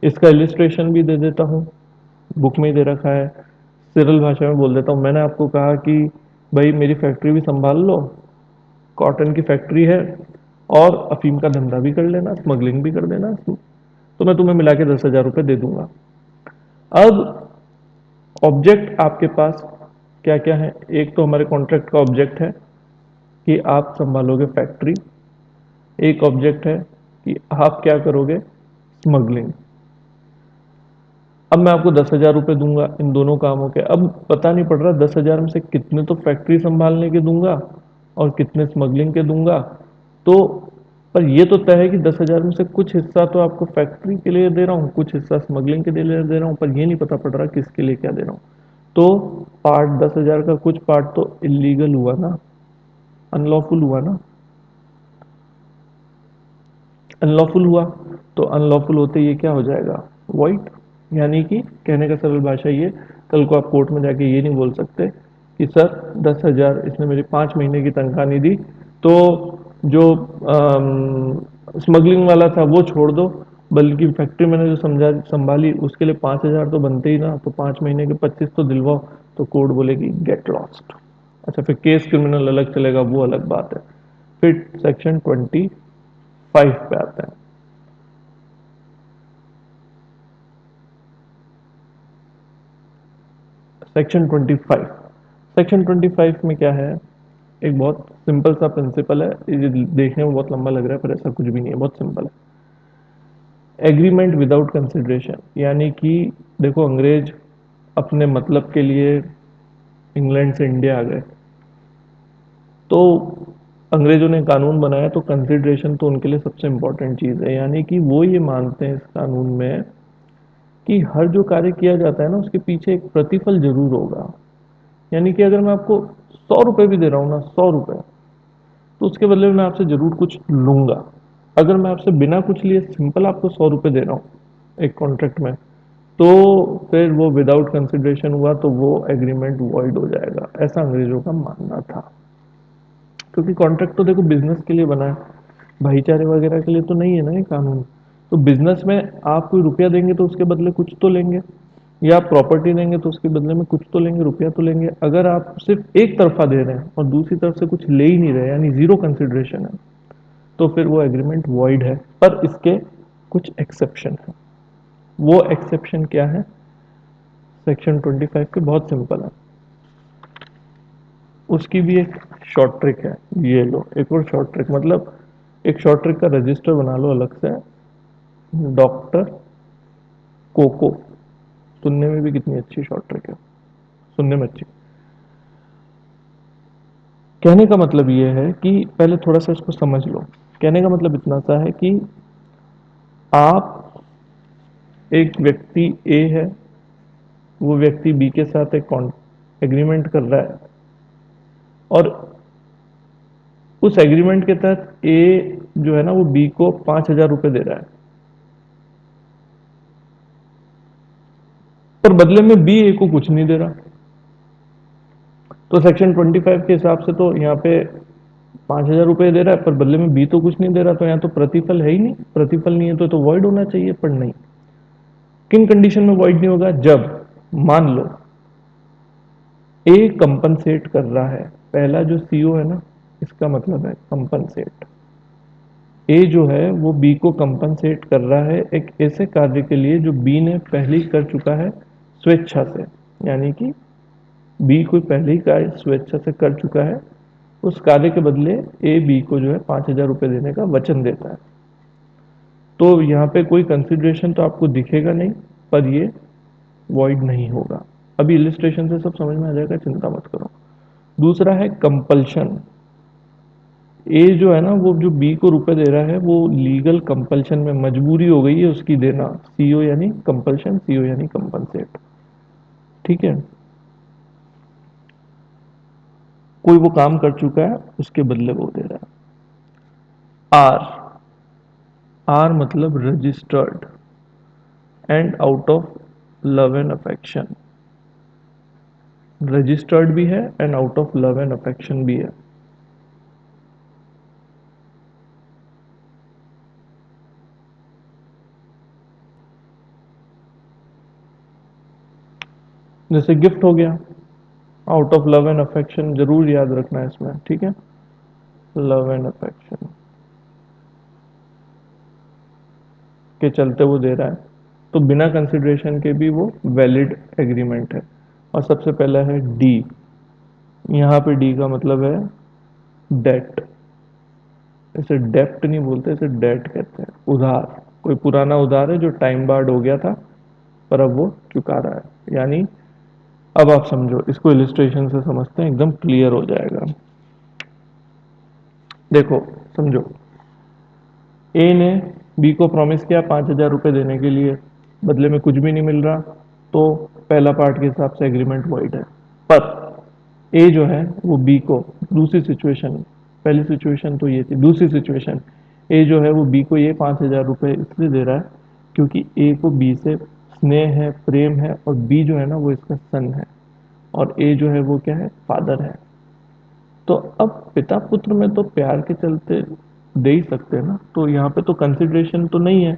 Speaker 1: इसका इलिस्ट्रेशन भी दे देता हूँ, बुक में ही दे रखा है, सरल भाषा में बोल देता हूँ। मैंने आपको कहा कि भाई मेरी फैक्ट्री भी संभाल लो, कॉटन की फैक्ट्री है, और अफीम का धंधा भी कर लेना, स्मगलिंग भी कर देना, तो मैं तुम्हें मिला के 10,000 रुपये दे दूंगा। अब ऑब्जेक्ट आपके पास क्या क्या है, एक तो हमारे कॉन्ट्रैक्ट का ऑब्जेक्ट है कि आप संभालोगे फैक्ट्री, एक ऑब्जेक्ट है कि आप क्या करोगे, स्मगलिंग। अब मैं आपको 10,000 रुपये दूंगा इन दोनों कामों के। अब पता नहीं पड़ रहा 10,000 में से कितने तो फैक्ट्री संभालने के दूंगा और कितने स्मगलिंग के दूंगा। तो पर ये तो तय है कि 10,000 में से कुछ हिस्सा तो आपको फैक्ट्री के लिए दे रहा हूँ, कुछ हिस्सा स्मगलिंग के लिए दे रहा हूँ, पर ये नहीं पता पड़ रहा किसके लिए क्या दे रहा हूँ। तो पार्ट 10,000 का कुछ पार्ट तो इलीगल हुआ ना, अनलॉफुल हुआ ना, अनलॉफुल हुआ। तो अनलॉफुल होते ये क्या हो जाएगा, वॉइड। यानी कि कहने का सरल भाषा ये, कल को आप कोर्ट में जाके ये नहीं बोल सकते कि सर 10,000 इसने मेरी 5 महीने की तनख्वाह नहीं दी, तो जो स्मगलिंग वाला था वो छोड़ दो, बल्कि फैक्ट्री मैंने जो समझा संभाली उसके लिए 5,000 तो बनते ही ना, तो 5 महीने के 25 तो दिलवाओ। तो कोर्ट बोलेगी गेट लॉस्ट। अच्छा, फिर केस क्रिमिनल अलग चलेगा, वो अलग बात है। फिर सेक्शन 25 पे आता है। सेक्शन 25, सेक्शन 25 में क्या है, एक बहुत सिंपल सा प्रिंसिपल है, ये देखने में बहुत लंबा लग रहा है पर ऐसा कुछ भी नहीं है, बहुत सिंपल है। एग्रीमेंट विदाउट कंसिडरेशन, यानी कि देखो अंग्रेज अपने मतलब के लिए इंग्लैंड से इंडिया आ गए, तो अंग्रेजों ने कानून बनाया, तो कंसिडरेशन तो उनके लिए सबसे इंपॉर्टेंट चीज़ है। यानी कि वो ये मानते हैं इस कानून में कि हर जो कार्य किया जाता है ना, उसके पीछे एक प्रतिफल जरूर होगा। यानी कि अगर मैं आपको 100 रुपये भी दे रहा हूँ ना, 100 रुपये, तो उसके बदले में मैं आपसे जरूर कुछ लूंगा। अगर मैं आपसे बिना कुछ लिए सिंपल आपको 100 रुपये दे रहा हूँ एक कॉन्ट्रैक्ट में, तो फिर वो विदाउट कंसिडरेशन हुआ, तो वो एग्रीमेंट वॉइड हो जाएगा, ऐसा अंग्रेजों का मानना था। क्योंकि कॉन्ट्रैक्ट तो देखो बिजनेस के लिए बना है, भाईचारे वगैरह के लिए तो नहीं है ना ये कानून। तो बिजनेस में आप कोई रुपया देंगे तो उसके बदले कुछ तो लेंगे, या आप प्रॉपर्टी देंगे तो उसके बदले में कुछ तो लेंगे, रुपया तो लेंगे। अगर आप सिर्फ एक तरफा दे रहे हैं और दूसरी तरफ से कुछ ले ही नहीं रहे, यानी जीरो कंसिडरेशन है, तो फिर वो एग्रीमेंट वॉइड है। पर इसके कुछ एक्सेप्शन है। वो एक्सेप्शन क्या है, सेक्शन 25 के बहुत सिंपल है। उसकी भी एक शॉर्ट ट्रिक है, ये लो एक और शॉर्ट ट्रिक, मतलब एक शॉर्ट ट्रिक का रजिस्टर बना लो अलग से, डॉक्टर कोको। सुनने में भी कितनी अच्छी शॉर्ट ट्रिक है, सुनने में अच्छी। कहने का मतलब ये है कि पहले थोड़ा सा इसको समझ लो। कहने का मतलब इतना सा है कि आप, एक व्यक्ति ए है, वो व्यक्ति बी के साथ एक एग्रीमेंट कर रहा है, और उस एग्रीमेंट के तहत ए जो है ना, वो बी को 5,000 रुपये दे रहा है, पर बदले में बी ए को कुछ नहीं दे रहा। तो सेक्शन 25 के हिसाब से तो यहाँ पे 5,000 रुपये दे रहा है, पर बदले में बी तो कुछ नहीं दे रहा, तो यहाँ तो प्रतिफल है ही नहीं, प्रतिफल नहीं है तो वॉइड होना चाहिए, पर नहीं। किन कंडीशन में वॉइड नहीं होगा? जब मान लो ए कंपनसेट कर रहा है, पहला जो सीओ है ना, इसका मतलब है कंपनसेट। ए जो है वो बी को कंपनसेट कर रहा है एक ऐसे कार्य के लिए जो बी ने पहले ही कर चुका है स्वेच्छा से, यानी कि बी कोई पहले ही कार्य स्वेच्छा से कर चुका है, उस कार्य के बदले ए बी को जो है 5,000 रुपये देने का वचन देता है। तो यहाँ पे कोई कंसिडरेशन तो आपको दिखेगा नहीं, पर ये वॉइड नहीं होगा। अभी इलिस्ट्रेशन से सब समझ में आ जाएगा, चिंता मत करो। दूसरा है कंपल्शन। ए जो है ना, वो जो बी को रुपए दे रहा है वो लीगल कंपल्शन में, मजबूरी हो गई है उसकी देना। सीओ यानी कंपल्शन, सीओ यानी कंपनसेट। ठीक है, कोई वो काम कर चुका है उसके बदले वो दे रहा है। आर, आर मतलब registered and out of love and affection. Registered भी है and out of love and affection भी है। जैसे गिफ्ट हो गया, out of love and affection, जरूर याद रखना है इसमें, ठीक है। लव एंड अफेक्शन के चलते वो दे रहा है, तो बिना कंसिडरेशन के भी वो वैलिड एग्रीमेंट है। और सबसे पहला है डी। यहाँ पे डी का मतलब है डेट। इसे डेप्ट नहीं बोलते, इसे डेट कहते हैं, उधार। कोई पुराना उधार है जो टाइम बार्ड हो गया था, पर अब वो चुका रहा है। यानी अब आप समझो, इसको इलिस्ट्रेशन से समझते हैं, एकदम क्लियर हो जाएगा। देखो, समझो, ए ने बी को प्रॉमिस किया 5,000 रुपये देने के लिए, बदले में कुछ भी नहीं मिल रहा, तो पहला पार्ट के हिसाब से एग्रीमेंट वॉइड है। पर ए जो है वो बी को, दूसरी सिचुएशन, पहली सिचुएशन तो ये थी, दूसरी सिचुएशन, ए जो है वो बी को ये 5,000 रुपये इसलिए दे रहा है क्योंकि ए को बी से स्नेह है, प्रेम है, और बी जो है ना वो इसका सन है, और ए जो है वो क्या है, फादर है। तो अब पिता पुत्र में तो प्यार के चलते दे ही सकते हैं ना, तो यहाँ पे तो कंसिडरेशन तो नहीं है।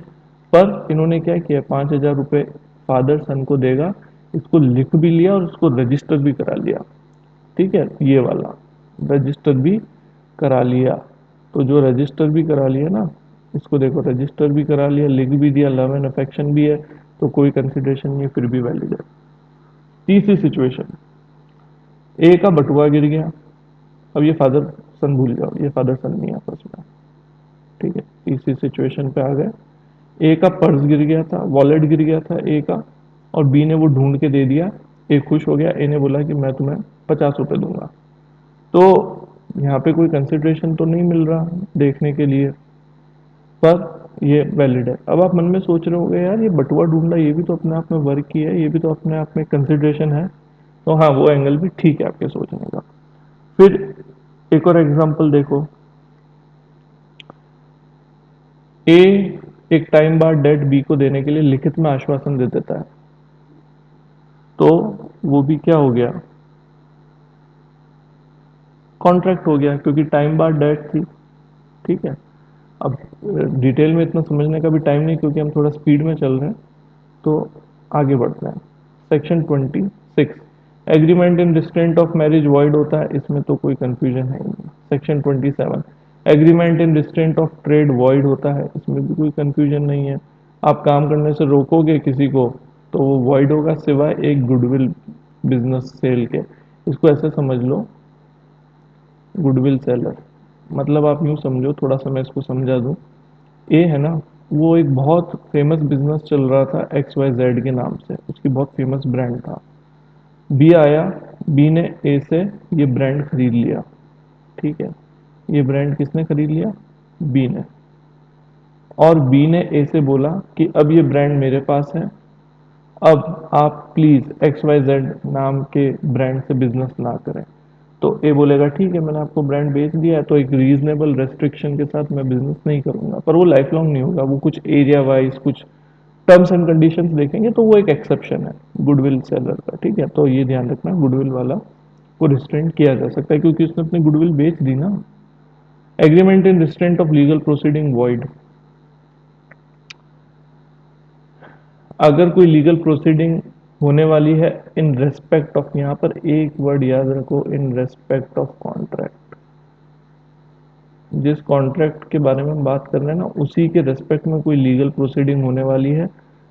Speaker 1: पर इन्होंने क्या किया, 5,000 रुपये फादर सन को देगा, इसको लिख भी लिया और उसको रजिस्टर भी करा लिया। ठीक है, ये वाला रजिस्टर भी करा लिया। तो जो रजिस्टर भी करा लिया ना, इसको देखो, रजिस्टर भी करा लिया, लिख भी दिया, लव एंड अफेक्शन भी है, तो कोई कंसिडरेशन नहीं है, फिर भी वैलिड है। तीसरी सिचुएशन, ए का बटुआ गिर गया। अब ये फादर सन भूल जाओ, ये फादर सन नहीं है आपस में। ठीक है, तीसरी सिचुएशन पे आ गए। ए का पर्स गिर गया था, वॉलेट गिर गया था ए का, और बी ने वो ढूंढ के दे दिया। ए खुश हो गया, ए ने बोला कि मैं तुम्हें 50 रुपये दूंगा। तो यहाँ पे कोई कंसिडरेशन तो नहीं मिल रहा देखने के लिए, पर ये वैलिड है। अब आप मन में सोच रहे होंगे, यार ये बटुआ ढूंढना ये भी तो अपने आप में वर्क ही है, ये भी तो अपने आप में कंसिडरेशन है। तो हाँ, वो एंगल भी ठीक है आपके सोचने का। फिर एक और एग्जांपल देखो, ए एक टाइम बाद डेट बी को देने के लिए लिखित में आश्वासन दे देता है, तो वो भी क्या हो गया, कॉन्ट्रैक्ट हो गया, क्योंकि टाइम बाद डेट थी। ठीक है, अब डिटेल में इतना समझने का भी टाइम नहीं, क्योंकि हम थोड़ा स्पीड में चल रहे हैं, तो आगे बढ़ते हैं। Section 26, agreement in restraint of marriage void होता है, इसमें तो कोई कंफ्यूजन है ही नहीं। Section 27, agreement in restraint of trade void होता है, इसमें भी कोई कंफ्यूजन नहीं है। आप काम करने से रोकोगे किसी को तो वो वॉइड होगा, सिवाय एक गुडविल बिजनेस सेल के। इसको ऐसे समझ लो, गुडविल सेलर, मतलब आप यूँ समझो, थोड़ा सा मैं इसको समझा दूँ। ए है ना, वो एक बहुत फेमस बिजनेस चल रहा था XYZ के नाम से, उसकी बहुत फेमस ब्रांड था। बी आया, बी ने ए से ये ब्रांड खरीद लिया। ठीक है, ये ब्रांड किसने खरीद लिया, बी ने। और बी ने ए से बोला कि अब ये ब्रांड मेरे पास है, अब आप प्लीज़ XYZ नाम के ब्रांड से बिजनेस ना करें। तो ए बोलेगा ठीक है, मैंने आपको ब्रांड बेच दिया है, तो एक रीजनेबल रेस्ट्रिक्शन के साथ मैं बिजनेस नहीं करूंगा, पर वो लाइफ लॉन्ग नहीं होगा, वो कुछ एरिया वाइज कुछ टर्म्स एंड कंडीशंस देखेंगे, तो वो एक एक्सेप्शन है गुडविल सेलर का। ठीक है, तो ये ध्यान रखना, गुडविल वाला को रिस्ट्रेंट किया जा सकता है, क्योंकि उसने अपनी गुडविल बेच दी ना। Agreement in restraint of legal proceeding void. अगर कोई लीगल प्रोसीडिंग होने वाली है इन रेस्पेक्ट ऑफ, यहाँ पर एक वर्ड याद रखो, इन रेस्पेक्ट ऑफ कॉन्ट्रैक्ट। जिस कॉन्ट्रैक्ट के बारे में हम बात कर रहे हैं ना, उसी के रेस्पेक्ट में कोई लीगल प्रोसीडिंग होने वाली है,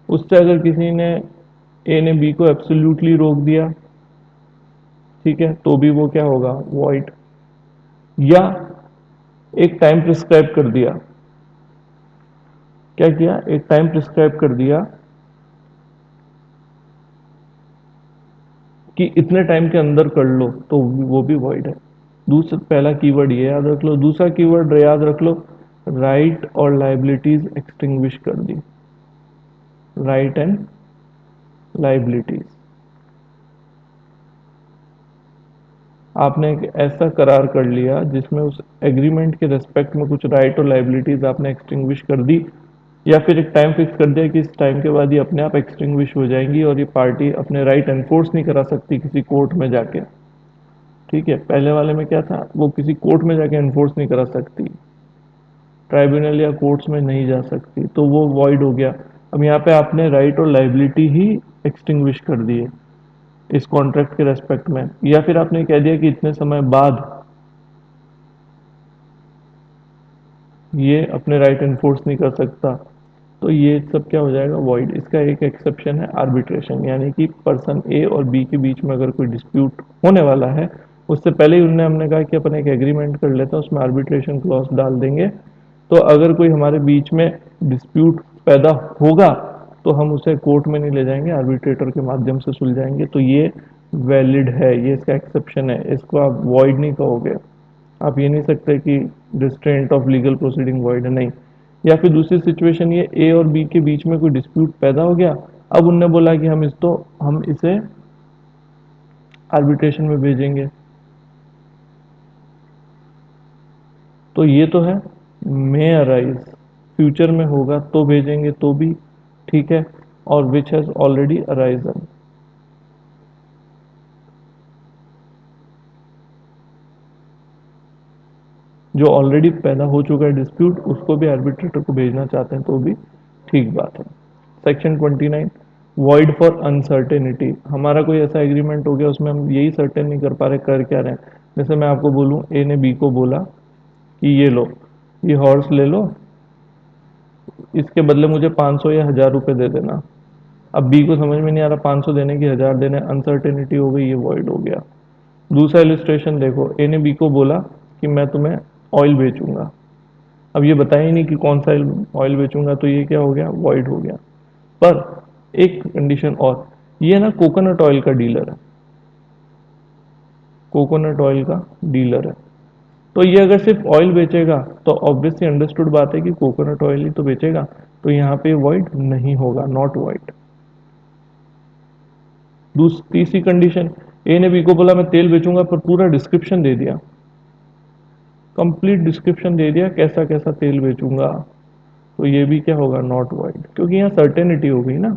Speaker 1: उससे अगर किसी ने, ए ने बी को एब्सोल्युटली रोक दिया, ठीक है, तो भी वो क्या होगा, वॉइड। या एक टाइम प्रिस्क्राइब कर दिया, क्या किया, एक टाइम प्रिस्क्राइब कर दिया कि इतने टाइम के अंदर कर लो, तो वो भी वॉइड है। दूसरा, पहला कीवर्ड ये याद रख लो, दूसरा कीवर्ड याद रख लो, राइट और लाइबिलिटीज एक्सटिंग्विश कर दी, राइट एंड लाइबिलिटीज। आपने एक ऐसा करार कर लिया जिसमें उस एग्रीमेंट के रेस्पेक्ट में कुछ राइट और लाइबिलिटीज आपने एक्सटिंग्विश कर दी, या फिर एक टाइम फिक्स कर दिया कि इस टाइम के बाद ये अपने आप एक्सटिंग्विश हो जाएंगी और ये पार्टी अपने राइट एनफोर्स नहीं करा सकती किसी कोर्ट में जाके। ठीक है, पहले वाले में क्या था, वो किसी कोर्ट में जाके एनफोर्स नहीं करा सकती, ट्राइब्यूनल या कोर्ट्स में नहीं जा सकती, तो वो वॉइड हो गया। अब यहाँ पे आपने राइट और लाइबिलिटी ही एक्सटिंग्विश कर दी है इस कॉन्ट्रैक्ट के रेस्पेक्ट में, या फिर आपने कह दिया कि इतने समय बाद ये अपने राइट एनफोर्स नहीं कर सकता, तो ये सब क्या हो जाएगा, वॉइड। इसका एक एक्सेप्शन है आर्बिट्रेशन, यानी कि पर्सन ए और बी के बीच में अगर कोई डिस्प्यूट होने वाला है, उससे पहले ही उनने, हमने कहा कि अपन एक एग्रीमेंट कर लेते हैं, उसमें आर्बिट्रेशन क्लॉज डाल देंगे, तो अगर कोई हमारे बीच में डिस्प्यूट पैदा होगा तो हम उसे कोर्ट में नहीं ले जाएंगे, आर्बिट्रेटर के माध्यम से सुलझाएंगे, तो ये वैलिड है, ये इसका एक्सेप्शन है, इसको आप वॉइड नहीं कहोगे। आप ये नहीं सकते कि restraint of legal proceeding void है, नहीं। या फिर दूसरी सिचुएशन, ये ए और बी के बीच में कोई डिस्प्यूट पैदा हो गया, अब उनने बोला कि हम इसे आर्बिट्रेशन में भेजेंगे, तो ये तो है मे अराइज, फ्यूचर में होगा तो भेजेंगे तो भी ठीक है, और विच हैज ऑलरेडी अराइजन, जो ऑलरेडी पैदा हो चुका है डिस्प्यूट, उसको भी आर्बिट्रेटर को भेजना चाहते हैं तो भी ठीक बात है। Section 29, void for uncertainty. हमारा कोई ऐसा एग्रीमेंट हो गया उसमें हम यही सर्टेन नहीं कर पा रहे कर क्या रहे हैं, जैसे मैं आपको बोलूं, ए ने बी को बोला कि ये लो, ये हॉर्स ले लो, इसके बदले मुझे 500 या 1000 रुपये दे देना। अब बी को समझ में नहीं आ रहा 500 देने की 1000 देने, अनसर्टेनिटी हो गई, ये वॉइड हो गया। दूसरा इलिस्ट्रेशन देखो, ए ने बी को बोला कि मैं तुम्हें ऑयल बेचूंगा, अब ये बताया ही नहीं कि कौन सा ऑयल बेचूंगा, तो ये क्या हो गया, वॉइड हो गया। पर एक कंडीशन और, ये ना कोकोनट ऑयल का डीलर है, कोकोनट ऑयल का डीलर है, तो ये अगर सिर्फ ऑयल बेचेगा तो ऑब्वियसली अंडरस्टूड बात है कि कोकोनट ऑयल ही तो बेचेगा, तो यहाँ पे वॉइड नहीं होगा, नॉट वॉइड। तीसरी कंडीशन, ए ने बी को बोला मैं तेल बेचूंगा, पर पूरा डिस्क्रिप्शन दे दिया, कंप्लीट डिस्क्रिप्शन दे दिया कैसा कैसा तेल बेचूंगा, तो ये भी क्या होगा, नॉट वॉइड, क्योंकि यहाँ सर्टेनिटी हो गई ना,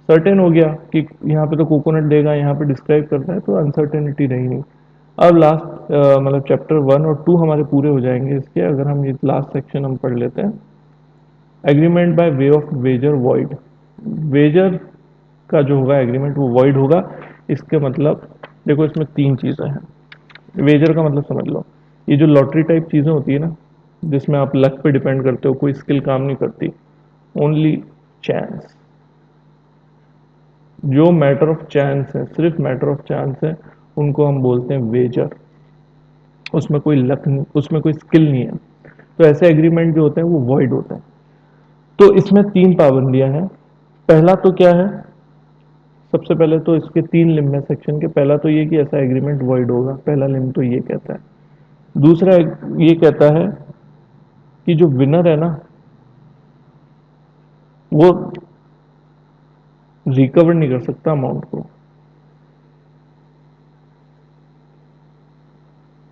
Speaker 1: सर्टेन हो गया कि यहाँ पे तो कोकोनट देगा, यहाँ पे डिस्क्राइब करता है, तो अनसर्टेनिटी रही नहीं। अब लास्ट, मतलब चैप्टर 1 और 2 हमारे पूरे हो जाएंगे इसके, अगर हम ये लास्ट सेक्शन हम पढ़ लेते हैं, agreement by way of wager void. Wager का जो होगा एग्रीमेंट वो वॉइड होगा, इसके मतलब देखो इसमें तीन चीज़ें हैं। वेजर का मतलब समझ लो, ये जो लॉटरी टाइप चीज़ें होती है ना, जिसमें आप लक पे डिपेंड करते हो, कोई स्किल काम नहीं करती, ओनली चांस, जो मैटर ऑफ चांस है, सिर्फ मैटर ऑफ चांस है, उनको हम बोलते हैं वेजर। उसमें कोई लक नहीं, उसमें कोई स्किल नहीं है, तो ऐसे एग्रीमेंट जो होते हैं वो वॉइड होते हैं। तो इसमें तीन पाबंदियां हैं। पहला तो क्या है, सबसे पहले तो इसके तीन लिम है सेक्शन के, पहला तो ये कि ऐसा एग्रीमेंट वॉइड होगा, पहला लिम तो ये कहता है। दूसरा ये कहता है कि जो विनर है ना, वो रिकवर नहीं कर सकता अमाउंट को।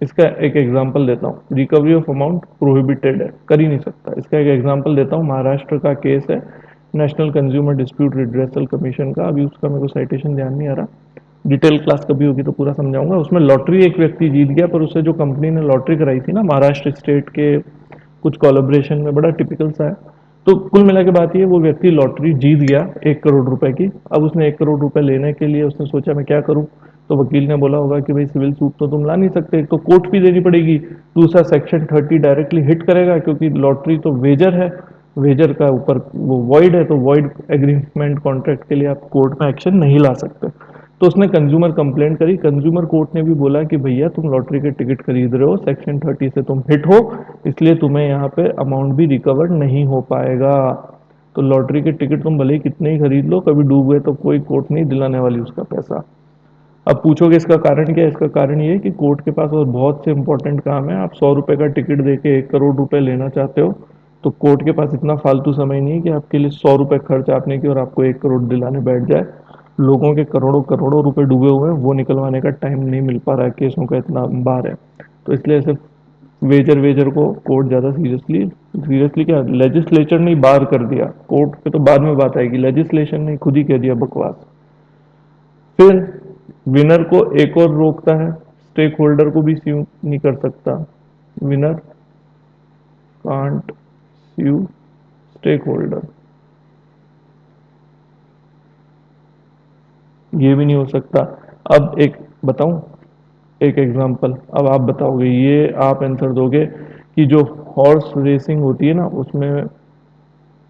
Speaker 1: इसका एक एग्जांपल देता हूँ, रिकवरी ऑफ अमाउंट प्रोहिबिटेड है, कर ही नहीं सकता। इसका एक एग्जांपल देता हूँ, महाराष्ट्र का केस है, national consumer dispute redressal commission का, अभी उसका मेरे को साइटेशन ध्यान नहीं आ रहा, डिटेल क्लास कभी होगी तो पूरा समझाऊंगा। उसमें लॉटरी एक व्यक्ति जीत गया, पर उससे जो कंपनी ने लॉटरी कराई थी ना, महाराष्ट्र स्टेट के कुछ कोलैबोरेशन में, बड़ा टिपिकल सा है, तो कुल मिला के बात ये, वो व्यक्ति लॉटरी जीत गया 1 करोड़ रुपए की। अब उसने 1 करोड़ रुपए लेने के लिए उसने सोचा मैं क्या करूं। तो वकील ने बोला होगा कि भाई सिविल सूट तो तुम ला नहीं सकते, एक तो कोर्ट फी देनी पड़ेगी, दूसरा सेक्शन 30 डायरेक्टली हिट करेगा क्योंकि लॉटरी तो वेजर है, वेजर का ऊपर वो वॉइड है, तो वॉइड एग्रीमेंट कॉन्ट्रैक्ट के लिए आप कोर्ट में एक्शन नहीं ला सकते। तो उसने कंज्यूमर कंप्लेंट करी, कंज्यूमर कोर्ट ने भी बोला कि भैया तुम लॉटरी के टिकट खरीद रहे हो, सेक्शन 30 से तुम हिट हो, इसलिए तुम्हें यहाँ पे अमाउंट भी रिकवर नहीं हो पाएगा। तो लॉटरी के टिकट तुम भले ही कितने ही खरीद लो, कभी डूब गए तो कोई कोर्ट नहीं दिलाने वाली उसका पैसा। अब पूछोगे इसका कारण क्या है? इसका कारण ये है कि कोर्ट के पास और बहुत से इंपॉर्टेंट काम है। आप 100 रुपए का टिकट दे के 1 करोड़ रुपए लेना चाहते हो, तो कोर्ट के पास इतना फालतू समय नहीं है कि आपके लिए 100 रुपए खर्च आपने की और आपको 1 करोड़ दिलाने बैठ जाए। लोगों के करोड़ों करोड़ों रुपए डूबे हुए हैं, वो निकलवाने का टाइम नहीं मिल पा रहा है, केसों का इतना अंबार है। तो इसलिए सिर्फ वेजर वेजर को कोर्ट ज़्यादा सीरियसली, सीरियसली क्या, लेजिस्लेचर ने बार कर दिया, कोर्ट पे तो बाद में बात आएगी, लेजिस्लेशन ने खुद ही कह दिया बकवास। फिर विनर को एक और रोकता है, स्टेक होल्डर को भी स्यू नहीं कर सकता। Winner can't sue stakeholder, ये भी नहीं हो सकता। अब एक बताऊं, एक एग्जांपल, अब आप बताओगे, ये आप आंसर दोगे कि जो हॉर्स रेसिंग होती है ना, उसमें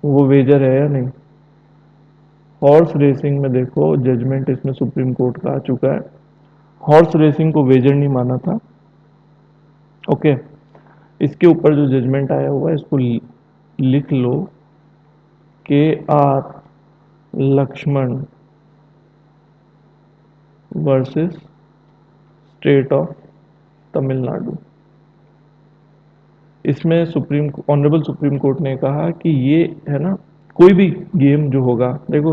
Speaker 1: वो वेजर है या नहीं। हॉर्स रेसिंग में देखो, जजमेंट इसमें सुप्रीम कोर्ट का आ चुका है, हॉर्स रेसिंग को वेजर नहीं माना था। ओके, इसके ऊपर जो जजमेंट आया हुआ है इसको लिख लो, KR Lakshman versus state of Tamil Nadu. इसमें सुप्रीम ऑनरेबल सुप्रीम कोर्ट ने कहा कि ये है ना, कोई भी गेम जो होगा, देखो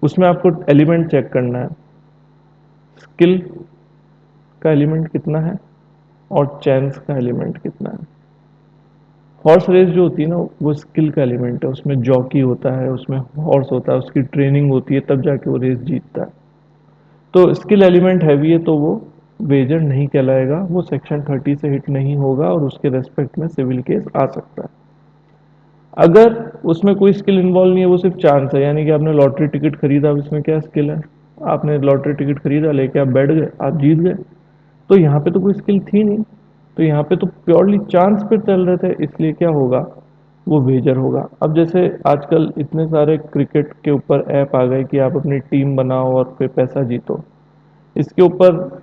Speaker 1: उसमें आपको एलिमेंट चेक करना है, स्किल का एलिमेंट कितना है और चांस का एलिमेंट कितना है। हॉर्स रेस जो होती है ना, वो स्किल का एलिमेंट है, उसमें जॉकी होता है, उसमें हॉर्स होता है, उसकी ट्रेनिंग होती है, तब जाके वो रेस जीतता है। तो स्किल एलिमेंट हैवी है तो वो वेजर नहीं कहलाएगा, वो सेक्शन 30 से हिट नहीं होगा और उसके रेस्पेक्ट में सिविल केस आ सकता है। अगर उसमें कोई स्किल इन्वॉल्व नहीं है, वो सिर्फ चांस है, यानी कि आपने लॉटरी टिकट खरीदा, अब इसमें क्या स्किल है, आपने लॉटरी टिकट खरीदा, लेके आप बैठ गए, आप जीत गए, तो यहाँ पे तो कोई स्किल थी नहीं, तो यहाँ पे तो प्योरली चांस पे चल रहे थे, इसलिए क्या होगा, वो वेजर होगा। अब जैसे आजकल इतने सारे क्रिकेट के ऊपर ऐप आ गए कि आप अपनी टीम बनाओ और फिर पैसा जीतो, इसके ऊपर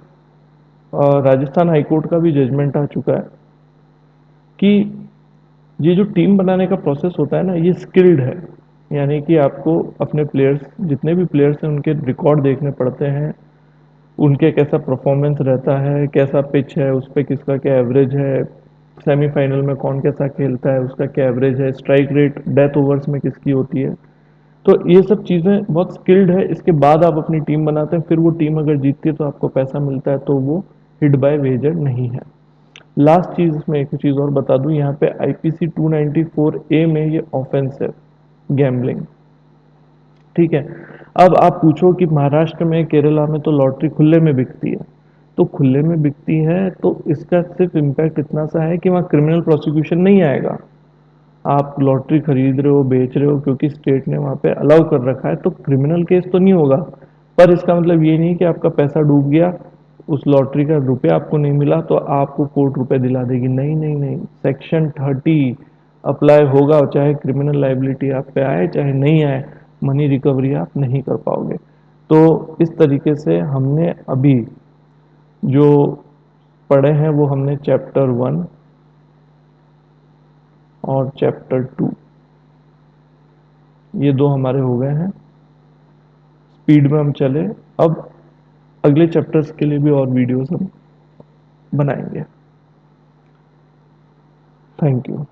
Speaker 1: राजस्थान हाईकोर्ट का भी जजमेंट आ चुका है कि ये जो टीम बनाने का प्रोसेस होता है ना, ये स्किल्ड है, यानी कि आपको अपने प्लेयर्स, जितने भी प्लेयर्स हैं उनके रिकॉर्ड देखने पड़ते हैं, उनके कैसा परफॉर्मेंस रहता है, कैसा पिच है, उस पर किसका क्या एवरेज है, सेमीफाइनल में कौन कैसा खेलता है उसका क्या एवरेज है, स्ट्राइक रेट डेथ ओवर्स में किसकी होती है। तो ये सब चीज़ें बहुत स्किल्ड है, इसके बाद आप अपनी टीम बनाते हैं, फिर वो टीम अगर जीतती है तो आपको पैसा मिलता है, तो वो हिट बाय वेजर नहीं है। लास्ट चीज इसमें एक चीज और बता दूं, यहाँ पे आईपीसी 294A में ये ऑफेंस है, गैम्बलिंग। ठीक है। अब आप पूछो कि महाराष्ट्र में, केरला में तो लॉटरी खुले में बिकती है, तो खुले में बिकती है तो इसका सिर्फ इम्पैक्ट इतना सा है कि वहाँ क्रिमिनल प्रोसिक्यूशन नहीं आएगा। आप लॉटरी खरीद रहे हो, बेच रहे हो, क्योंकि स्टेट ने वहाँ पे अलाउ कर रखा है, तो क्रिमिनल केस तो नहीं होगा। पर इसका मतलब ये नहीं कि आपका पैसा डूब गया, उस लॉटरी का रुपया आपको नहीं मिला तो आपको कोर्ट रुपए दिला देगी, नहीं नहीं नहीं, सेक्शन 30 अप्लाई होगा, चाहे क्रिमिनल लाइबिलिटी आप पे आए चाहे नहीं आए, मनी रिकवरी आप नहीं कर पाओगे। तो इस तरीके से हमने अभी जो पढ़े हैं वो हमने चैप्टर 1 और चैप्टर 2, ये दो हमारे हो गए हैं, स्पीड में हम चले। अब अगले चैप्टर्स के लिए भी और वीडियोस हम बनाएंगे। Thank you.